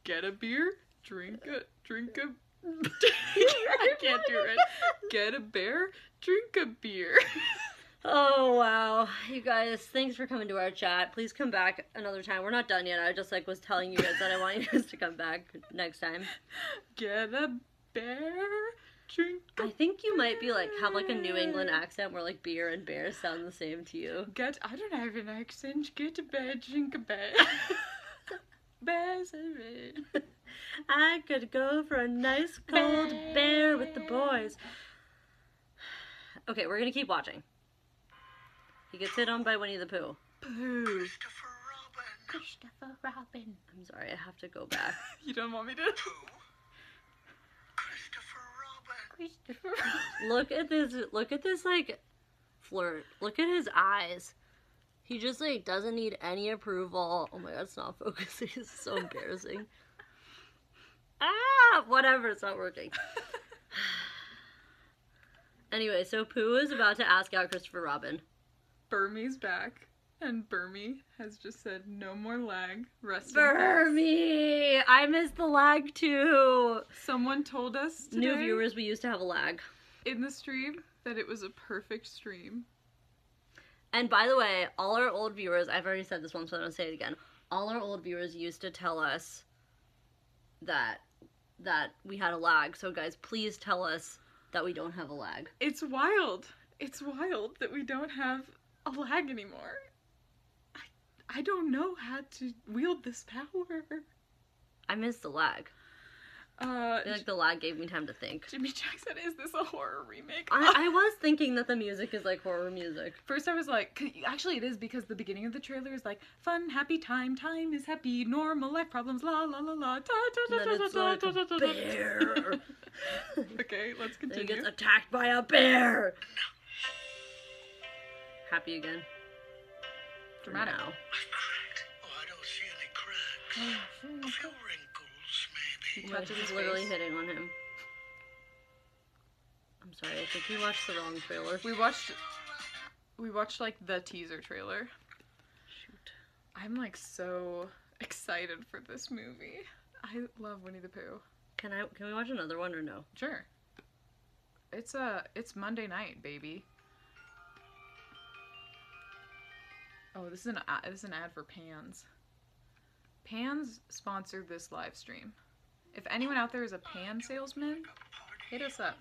get a beer, drink a... I can't do it. Get a bear, drink a beer. Oh, wow. You guys, thanks for coming to our chat. Please come back another time. We're not done yet. I just, like, was telling you guys that I want you guys to come back next time. Get a bear, drink a I think you might be, like, have, like, a New England accent where, like, beer and bear sound the same to you. I don't have an accent. Get a bear, drink a bear. Bears are red. I could go for a nice cold bear with the boys. Okay, we're gonna keep watching. He gets hit on by Winnie the Pooh. Pooh. Christopher Robin. I'm sorry, I have to go back. You don't want me to? Christopher Robin. Look at this, like, flirt. Look at his eyes. He just, like, doesn't need any approval. Oh my god, it's not focusing. It's so embarrassing. Whatever, it's not working. Anyway, so Pooh is about to ask out Christopher Robin. Burmie's back, and Burmie has just said no more lag. Rest in peace. Burmie! I miss the lag too. Someone told us today, New viewers, we used to have a lag. in the stream that it was a perfect stream. And by the way, all our old viewers, I've already said this once, so I'm going to say it again. All our old viewers used to tell us that we had a lag. So guys, please tell us that we don't have a lag. It's wild. It's wild that we don't have a lag anymore. I don't know how to wield this power. I miss the lag. I feel like the lag gave me time to think. Jimmy Jackson, is this a horror remake? I was thinking that the music is like horror music. First I was like, actually it is, because the beginning of the trailer is like, fun, happy time is happy, normal life problems, la la la la, ta ta ta And then ta it's ta like ta a ta ta. bear. Okay, let's Then he continue. gets attacked by a bear. Happy again. Dramatic. Now. Oh, I don't see any cracks. A few wrinkles, maybe. He touches He's his literally face. hitting on him. I'm sorry, I think we watched the wrong trailer. We watched like the teaser trailer. Shoot. I'm like so excited for this movie. I love Winnie the Pooh. Can we watch another one or no? Sure. It's Monday night, baby. Oh, this is an ad for Pans. Pans sponsored this live stream. If anyone out there is a pan salesman, hit us up.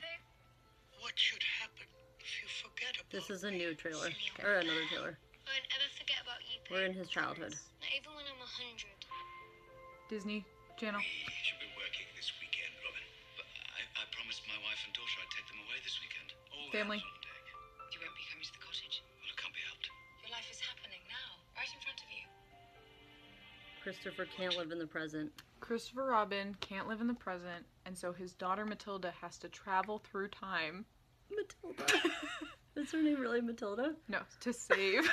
What should happen if you forget about This is a new trailer. Or another trailer. I won't ever forget about you, We're in his childhood. not even when I'm 100. Disney Channel. We should be working this weekend, Robin. But I promised my wife and daughter I'd take them away this weekend. All Family. hands on deck. You won't be coming to the cottage. Well, it can't be helped. Your life is happening now, right in front of you. Christopher can't live in the present. Christopher Robin can't live in the present, and so his daughter Matilda has to travel through time. Matilda. Is her name really Matilda? No, to save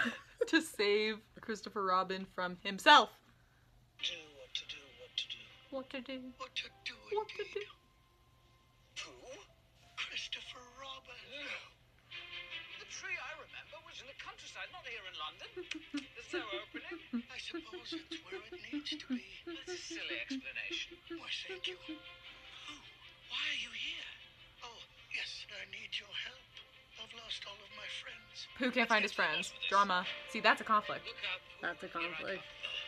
Christopher Robin from himself. What to do, what to do, What to do? what to do, What to indeed. do? Who? Christopher Robin. The tree I remember was in the countryside, not here in London. There's no opening. I suppose it's where it needs to be. That's a silly explanation. Why, thank you. Who? Why are you here? Oh, yes, I need your help. I've lost all of my friends. Pooh can't find his friends. Drama. See, that's a conflict. Look out. That's a conflict.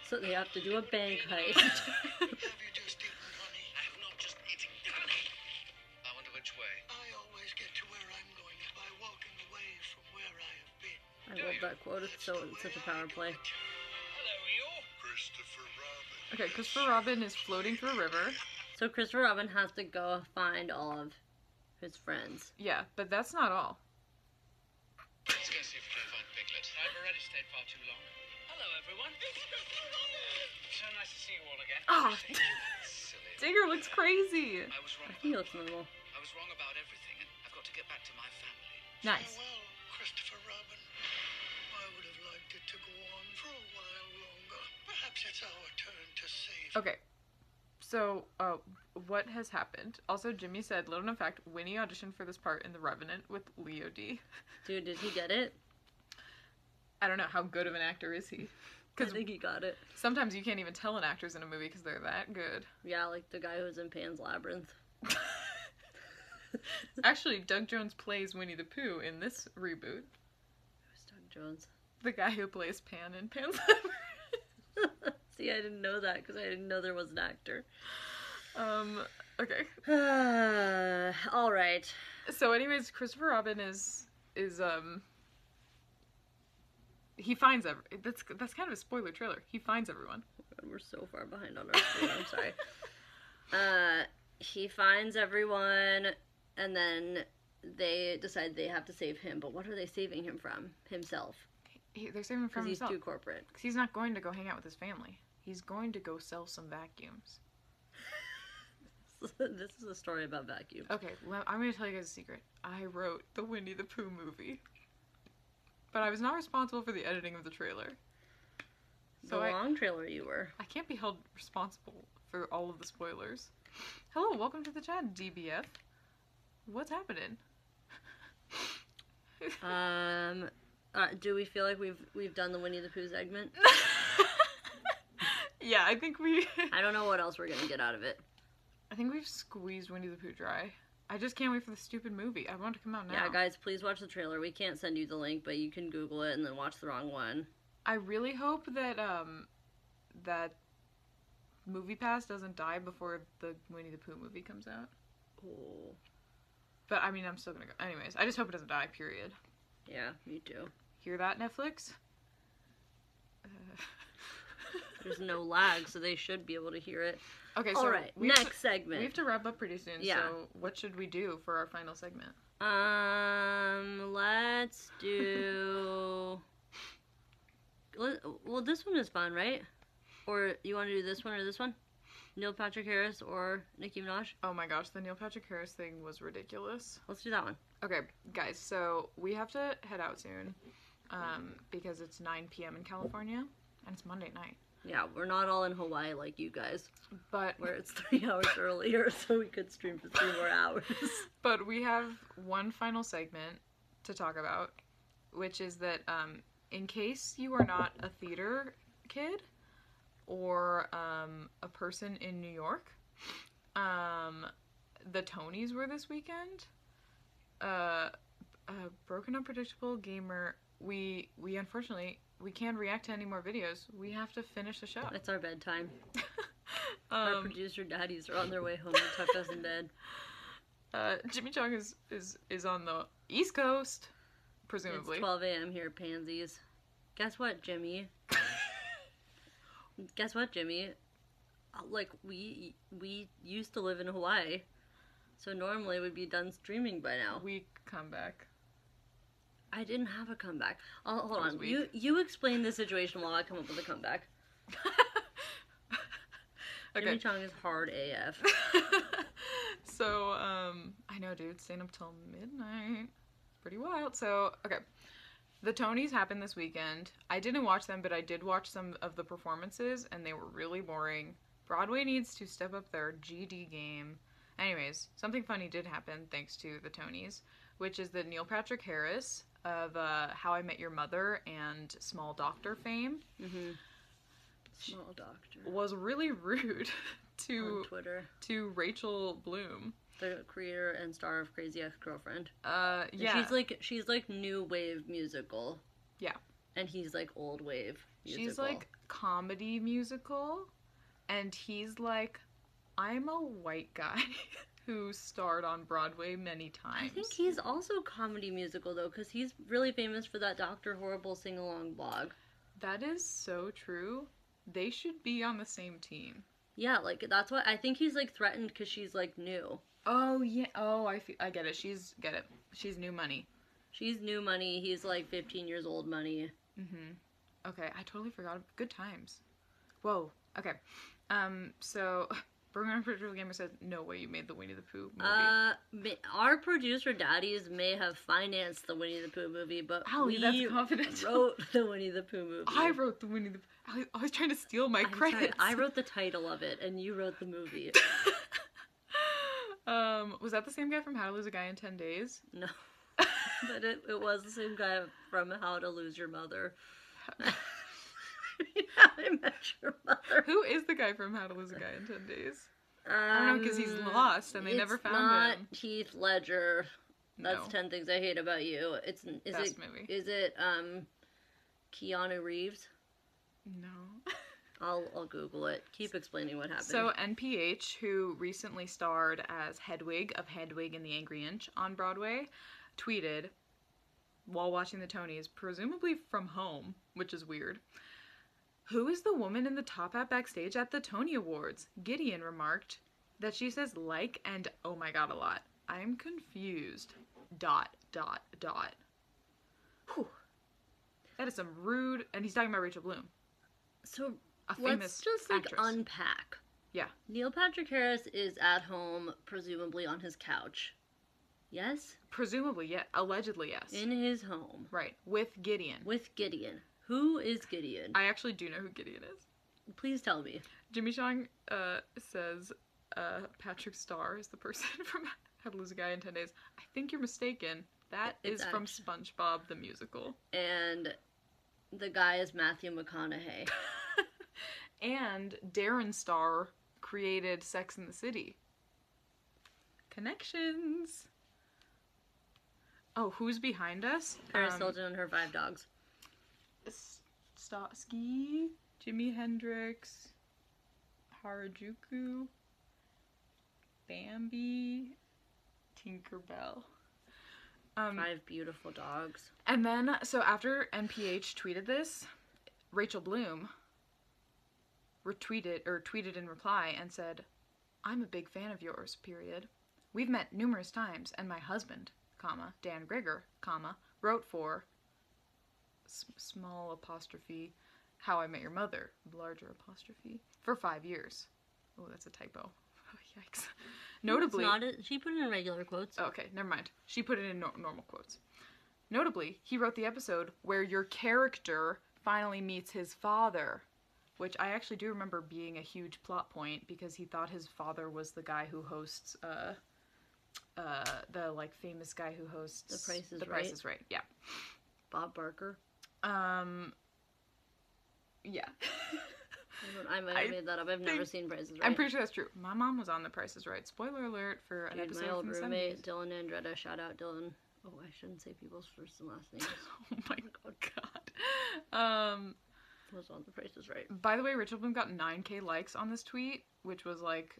So they have to do a bank heist. Have you just eaten honey? I have not just eaten honey. I wonder which way. I always get to where I'm going by walking away from where I have been. I love that quote. It's such a power play. Hello, you. Christopher Robin. Okay, Christopher Robin is floating through a river. So Christopher Robin has to go find all of his friends. Yeah, but that's not all. Let's go see if we can find Piglet. I've already stayed far too long. Hello, everyone. So nice to see you all again. Ah, Silly. Digger looks crazy. I was wrong. I think he looks normal. I was wrong about everything, and I've got to get back to my family. Nice. Farewell, Christopher Robin. I would have liked it to go on for a while longer. Perhaps it's our turn to save. Okay. So, what has happened? Also, Jimmy said, little known fact, Winnie auditioned for this part in The Revenant with Leo D. Dude, did he get it? I don't know, how good of an actor is he? I Because think he got it. sometimes you can't even tell an actor's in a movie because they're that good. Yeah, like the guy who was in Pan's Labyrinth. Actually, Doug Jones plays Winnie the Pooh in this reboot. Who's Doug Jones? The guy who plays Pan in Pan's Labyrinth. See, I didn't know that because I didn't know there was an actor. Okay. All right. So anyways, Christopher Robin is he finds that's kind of a spoiler trailer. He finds everyone. We're so far behind on our screen. I'm sorry. He finds everyone, and then they decide they have to save him. But what are they saving him from? Himself. They're saving him from Because he's himself. too corporate. 'Cause he's not going to go hang out with his family. He's going to go sell some vacuums. This is a story about vacuums. Okay, well, I'm going to tell you guys a secret. I wrote the Winnie the Pooh movie. But I was not responsible for the editing of the trailer. The long trailer you were. I can't be held responsible for all of the spoilers. Hello, welcome to the chat, DBF. What's happening? Do we feel like we've done the Winnie the Pooh segment? Yeah, I think I don't know what else we're gonna get out of it. I think we've squeezed Winnie the Pooh dry. I just can't wait for the stupid movie. I want it to come out now. Yeah, guys, please watch the trailer. We can't send you the link, but you can Google it and then watch the wrong one. I really hope that that Movie Pass doesn't die before the Winnie the Pooh movie comes out. Oh. But I mean, I'm still gonna go. Anyways, I just hope it doesn't die. Period. Yeah, me too. Hear that, Netflix? There's no lag, so they should be able to hear it. Okay, so All right, next segment. We have to wrap up pretty soon. Yeah. So what should we do for our final segment? Let's do. Well, this one is fun, right? Or you want to do this one or this one? Neil Patrick Harris or Nicki Minaj? Oh my gosh, the Neil Patrick Harris thing was ridiculous. Let's do that one. Okay, guys, so we have to head out soon because it's 9 p.m. in California and it's Monday night. Yeah, we're not all in Hawaii like you guys, But where it's 3 hours earlier, so we could stream for 3 more hours. But we have one final segment to talk about, which is that in case you are not a theater kid or a person in New York, the Tonys were this weekend. Broken Unpredictable Gamer, we unfortunately, we can't react to any more videos. We have to finish the show. It's our bedtime. Our producer daddies are on their way home to tuck us in bed. Jimmy Chung is on the East Coast, presumably. It's 12 a.m. here, pansies. Guess what, Jimmy? Like, we used to live in Hawaii, so normally we'd be done streaming by now. Weak comeback. I didn't have a comeback. Oh, hold That was on. weak. You explain the situation while I come up with a comeback. Jimmy Okay. Chung is hard AF. So, I know, dude, staying up till midnight. Pretty wild. So, okay. The Tonys happened this weekend. I didn't watch them, but I did watch some of the performances, and they were really boring. Broadway needs to step up their GD game. Anyways, something funny did happen thanks to the Tonys, which is that Neil Patrick Harris of How I Met Your Mother and Small Doctor fame Small Doctor. was really rude On Twitter. to Rachel Bloom. The creator and star of Crazy Ex-Girlfriend. Yeah. She's like new wave musical. Yeah. And he's like old wave musical. She's like comedy musical, and he's like, I'm a white guy who starred on Broadway many times. I think he's also comedy musical though, because he's really famous for that Dr. Horrible sing-along blog. That is so true. They should be on the same team. Yeah, like that's why I think he's like threatened because she's like new. Oh yeah. Oh, I get it. She's new money. She's new money. He's like 15 years old money. Okay, I totally forgot. Good times. Whoa. Okay. So Bergman Virtual Gamer said, "No way you made the Winnie the Pooh movie." Our producer daddies may have financed the Winnie the Pooh movie, but Allie, we that's confidential. wrote the Winnie the Pooh movie. I wrote the Winnie the Pooh. I was trying to steal my I'm sorry, credits. I wrote the title of it, and you wrote the movie. Was that the same guy from How to Lose a Guy in 10 Days? No. But it was the same guy from How to Lose Your Mother. How I Met Your Mother. Who is the guy from How to Lose a Guy in 10 Days? I don't know, because he's lost and they never found not him. Heath Ledger. That's No. 10 Things I Hate About You. Best movie. Is it Keanu Reeves? No. I'll Google it. Keep explaining what happened. So NPH, who recently starred as Hedwig of Hedwig and the Angry Inch on Broadway, tweeted while watching the Tonys, presumably from home, which is weird. "Who is the woman in the top hat backstage at the Tony Awards?" Gideon remarked that she says like and oh my god a lot. I'm confused. ... Whew. That is some rude, and he's talking about Rachel Bloom. So A famous let's just like actress. unpack. Yeah. Neil Patrick Harris is at home, presumably on his couch. Yes? Presumably, yeah. Allegedly, yes. In his home. Right. With Gideon. With Gideon. Who is Gideon? I actually do know who Gideon is. Please tell me. Jimmy Chong says Patrick Starr is the person from How to Lose a Guy in 10 Days. I think you're mistaken. That It's is from SpongeBob the Musical. And the guy is Matthew McConaughey. And Darren Star created Sex and the City. Connections. Oh, who's behind us? Paris Hilton and her 5 dogs. Ski, Jimi Hendrix, Harajuku, Bambi, Tinkerbell. 5 beautiful dogs. And then, so after NPH tweeted this, Rachel Bloom tweeted in reply and said, "I'm a big fan of yours, period. We've met numerous times, and my husband, comma, Dan Grigger, comma, wrote for small apostrophe, How I Met Your Mother, larger apostrophe, for 5 years." Oh, that's a typo. Oh, yikes. Notably... It's not she put it in regular quotes. Okay, never mind. She put it in normal quotes. Notably, he wrote the episode where your character finally meets his father, which I actually do remember being a huge plot point because he thought his father was the guy who hosts, the, like, famous guy who hosts... The Price is The Right. Price is Right, yeah. Bob Barker. Yeah. I might have made that up. I've never seen Price is Right. I'm pretty sure that's true. My mom was on The Price is Right. Spoiler alert for an Dude, episode my old from the roommate, 70s. Dylan Andretta, shout out Dylan. Oh, I shouldn't say people's first and last names. Oh my god. Was on The Price is Right. By the way, Rachel Bloom got 9K likes on this tweet, which was like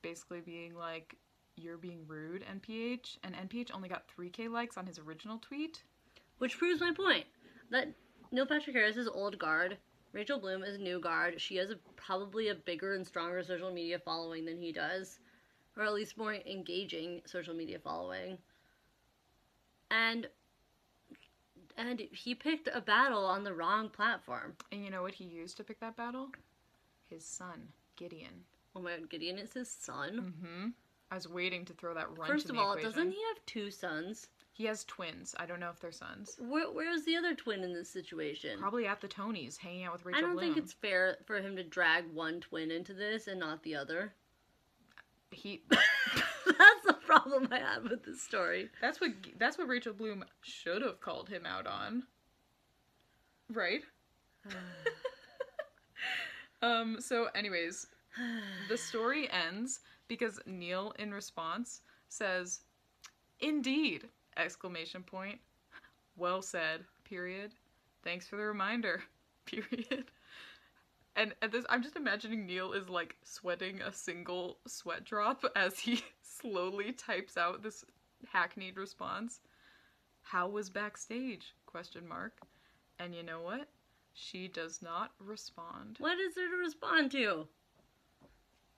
basically being like, "You're being rude, NPH," and NPH only got 3K likes on his original tweet. Which proves my point. That Neil Patrick Harris is old guard. Rachel Bloom is new guard. She has probably a bigger and stronger social media following than he does. Or at least more engaging social media following. And he picked a battle on the wrong platform. And you know what he used to pick that battle? His son, Gideon. Oh my god, Gideon is his son? Mm-hmm. I was waiting to throw that wrench First in of the all, equation. doesn't he have 2 sons? He has twins. I don't know if they're sons. Where's the other twin in this situation? Probably at the Tonys, hanging out with Rachel I don't Bloom. think it's fair for him to drag one twin into this and not the other. That's the problem I had with this story. That's what Rachel Bloom should have called him out on. Right? So anyways, the story ends because Neil in response says, "Indeed!" exclamation point. "Well said, period. Thanks for the reminder, period." And at this, I'm just imagining Neil is like sweating a single sweat drop as he slowly types out this hackneyed response. "How was backstage?" question mark. And you know what? She does not respond. What is there to respond to?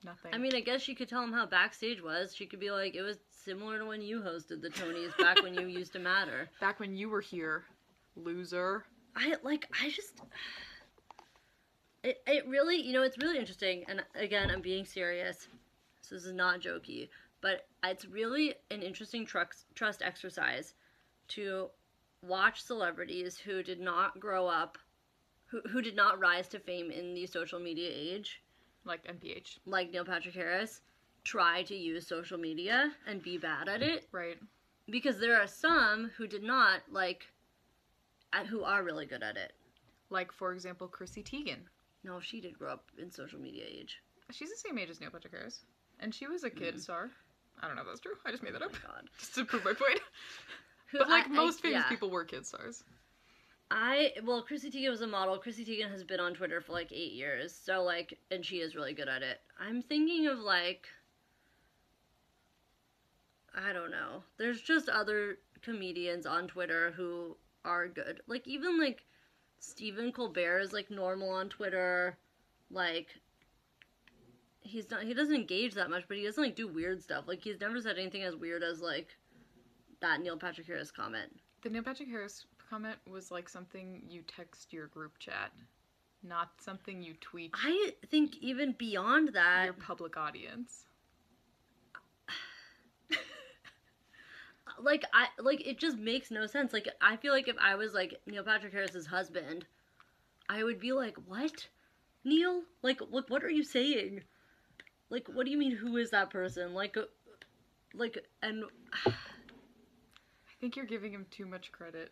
Nothing. I mean, I guess she could tell him how backstage was. She could be like, it was similar to when you hosted the Tonys back when you used to matter. Back when you were here, loser. It really, it's really interesting. And again, I'm being serious. So this is not jokey. But it's really an interesting trust exercise to watch celebrities who did not grow up, who did not rise to fame in the social media age. Like NPH. Like Neil Patrick Harris, try to use social media and be bad at it. Right. Because there are some who did not, who are really good at it. Like, for example, Chrissy Teigen. No, she did grow up in social media age. She's the same age as Neil Patrick Harris. And she was a kid star. I don't know if that's true. I just made that up. Oh my God. Just to prove my point. But most famous people were kid stars. Chrissy Teigen was a model. Chrissy Teigen has been on Twitter for 8 years. So and she is really good at it. I'm thinking of I don't know. There's just other comedians on Twitter who are good. Even Stephen Colbert is normal on Twitter. He doesn't engage that much, but he doesn't do weird stuff. He's never said anything as weird as that Neil Patrick Harris comment. The Neil Patrick Harris comment was something you text your group chat, not something you tweet. I think even beyond that, your public audience. It just makes no sense. I feel like if I was Neil Patrick Harris's husband, I would be like, "What, Neil? What are you saying? What do you mean? Who is that person? And." I think you're giving him too much credit.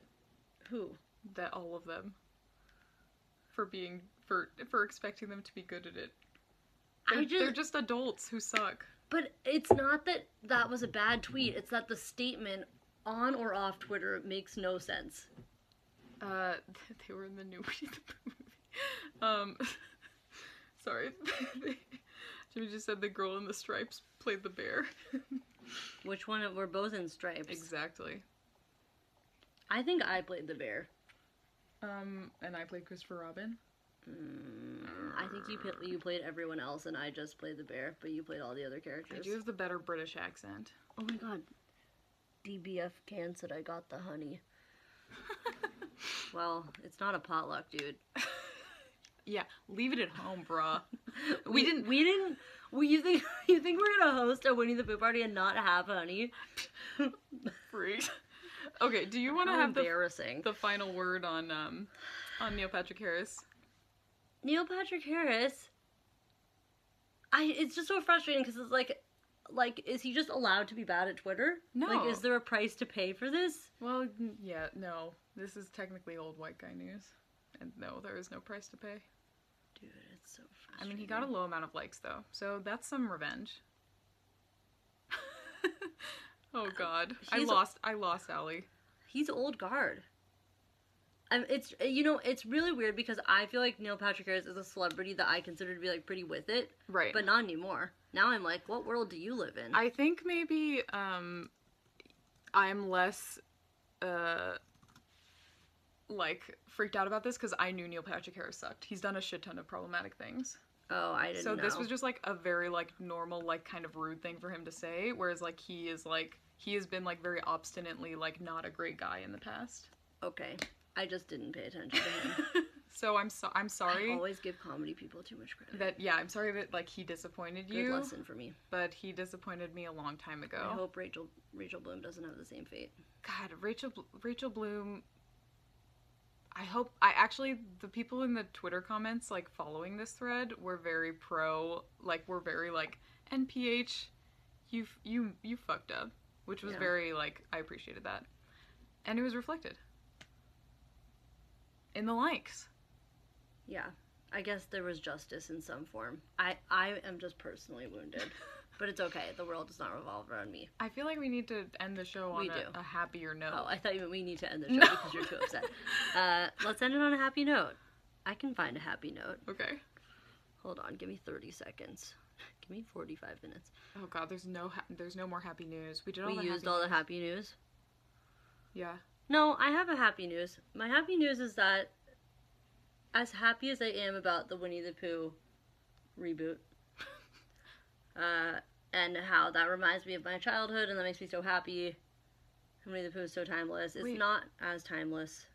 Who? That all of them. For expecting them to be good at it. They're just adults who suck. But it's not that was a bad tweet. It's that the statement on or off Twitter makes no sense. They were in the new Winnie the Pooh movie. Sorry. Jimmy just said the girl in the stripes played the bear. Which one? We're both in stripes. Exactly. I think I played the bear. And I played Christopher Robin. I think you played everyone else, and I just played the bear, but you played all the other characters. I do have the better British accent. Oh my god. DBF Can said I got the honey. Well, it's not a potluck, dude. Yeah, leave it at home, bruh. You think we're gonna host a Winnie the Pooh party and not have honey? Freak. Okay, do you want to have the final word on Neil Patrick Harris? Neil Patrick Harris. It's just so frustrating because it's is he just allowed to be bad at Twitter? No. Is there a price to pay for this? Well, yeah, no. This is technically old white guy news, and no, there is no price to pay. Dude, it's so frustrating. I mean, he got a low amount of likes though, so that's some revenge. Oh God, I lost Allie. He's old guard. It's really weird because I feel like Neil Patrick Harris is a celebrity that I consider to be pretty with it, right? But not anymore. Now I'm like, what world do you live in? I think maybe I'm less freaked out about this because I knew Neil Patrick Harris sucked. He's done a shit ton of problematic things. Oh, I didn't know. So this was just a very normal kind of rude thing for him to say, whereas he has been very obstinately not a great guy in the past. Okay. I just didn't pay attention to him. So I'm sorry. I always give comedy people too much credit. I'm sorry that like he disappointed Good you. lesson for me. But he disappointed me a long time ago. I hope Rachel Bloom doesn't have the same fate. God, Rachel Bloom. The people in the Twitter comments like following this thread were very NPH, you fucked up, which was very like, I appreciated that, and it was reflected in the likes. Yeah, I guess there was justice in some form. I am just personally wounded, but it's okay. The world does not revolve around me. I feel like we need to end the show on a happier note. Oh, I thought you meant we need to end the show because you're too upset. Let's end it on a happy note. I can find a happy note. Okay. Hold on, give me 30 seconds. Give me 45 minutes. Oh God, there's no more happy news. We used all the happy news. Yeah. No, I have a happy news. My happy news is that, as happy as I am about the Winnie the Pooh reboot, and how that reminds me of my childhood and that makes me so happy, Winnie the Pooh is so timeless. It's not as timeless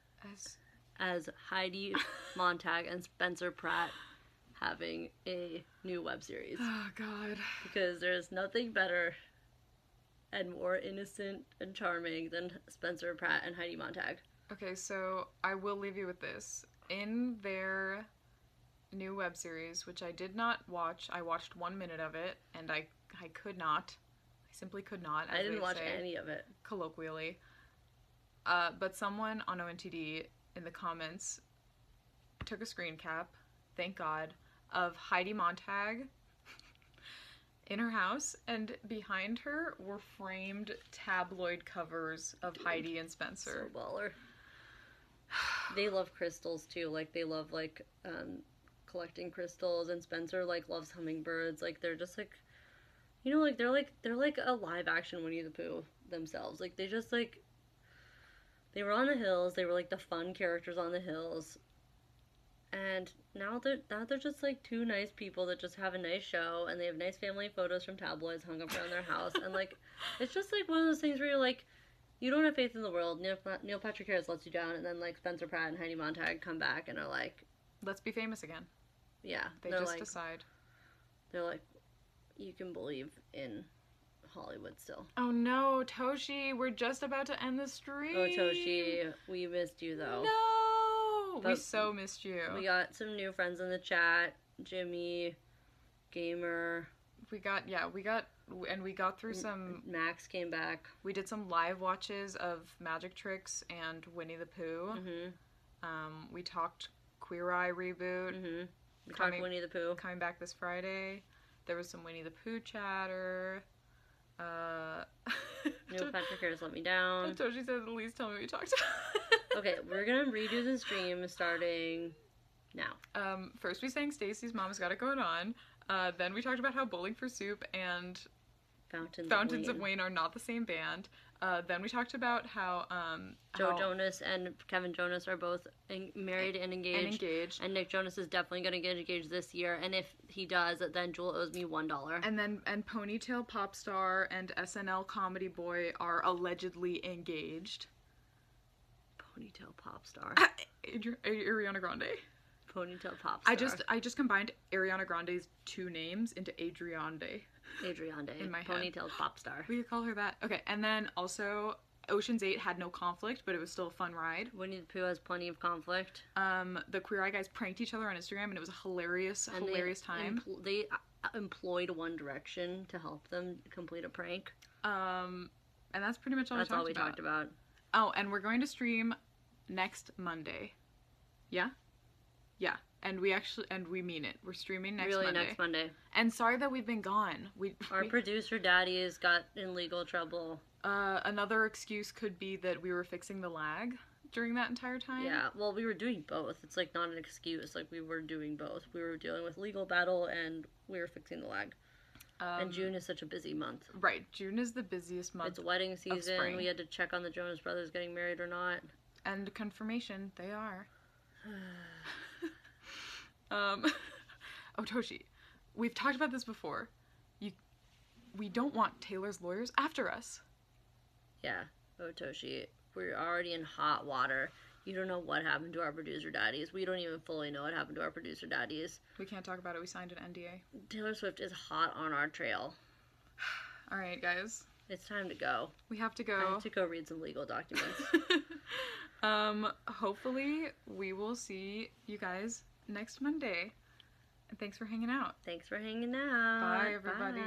as Heidi Montag and Spencer Pratt having a new web series. Oh God. Because there's nothing better and more innocent and charming than Spencer Pratt and Heidi Montag. Okay, so I will leave you with this. In their new web series, which I did not watch, I watched 1 minute of it, and I could not. I simply could not. I didn't watch any of it. Colloquially. But someone on ONTD in the comments took a screen cap, thank God, of Heidi Montag in her house, and behind her were framed tabloid covers of Heidi and Spencer. So baller. They love crystals too. Like they love collecting crystals, and Spencer like loves hummingbirds. Like they're just like, you know, like they're like a live action Winnie the Pooh themselves. Like they just like, they were on the hills. They were like the fun characters on the hills. And now they're just like two nice people that just have a nice show, and they have nice family photos from tabloids hung up around their house, and like it's just like one of those things where you're like, you don't have faith in the world. Neil Patrick Harris lets you down, and then like Spencer Pratt and Heidi Montag come back and are like, let's be famous again. Yeah, they just decide. They're like, you can believe in Hollywood still. Oh no, Toshi, we're just about to end the stream. Oh Toshi, we missed you though. No, we so missed you. We got some new friends in the chat. Jimmy, Gamer. We got through some. Max came back. We did some live watches of Magic Tricks and Winnie the Pooh. Mm-hmm. We talked Queer Eye reboot. Mm-hmm. We talked Winnie the Pooh. Coming back this Friday. There was some Winnie the Pooh chatter. Neil Patrick Harris let me down. Toshi said, at least tell me we talked. Okay, we're gonna redo the stream starting now. First we sang Stacy's Mom's Got It Going On. Then we talked about how Bowling for Soup and Fountains of Wayne are not the same band. Then we talked about how Joe Jonas and Kevin Jonas are both married and engaged. And Nick Jonas is definitely going to get engaged this year. And if he does, then Jewel owes me $1. And Ponytail Pop Star and SNL Comedy Boy are allegedly engaged. Ponytail Pop Star. Ariana Grande. Ponytail Pop Star. I just combined Ariana Grande's two names into Adriande. In my head. Ponytail Pop Star. We could call her that. Okay, and then also Ocean's 8 had no conflict, but it was still a fun ride. Winnie the Pooh has plenty of conflict. The Queer Eye guys pranked each other on Instagram, and it was a hilarious time. They employed One Direction to help them complete a prank. And that's pretty much all we talked about. Oh, and we're going to stream next Monday. Yeah? Yeah. And we mean it. We're streaming next Monday. And sorry that we've been gone. Our producer daddies got in legal trouble. Another excuse could be that we were fixing the lag during that entire time. Yeah, well, we were doing both. It's like not an excuse. Like we were doing both. We were dealing with legal battle and we were fixing the lag. And June is such a busy month. Right, June is the busiest month. It's wedding season. We had to check on the Jonas Brothers getting married or not. And confirmation, they are. Toshi, we've talked about this before. We don't want Taylor's lawyers after us. Yeah, Toshi, we're already in hot water. You don't know what happened to our producer daddies. We don't even fully know what happened to our producer daddies. We can't talk about it. We signed an NDA. Taylor Swift is hot on our trail. All right, guys. It's time to go. We have to I go. have to go read some legal documents. Hopefully we will see you guys next Monday. And thanks for hanging out. Thanks for hanging out. Bye, everybody. Bye.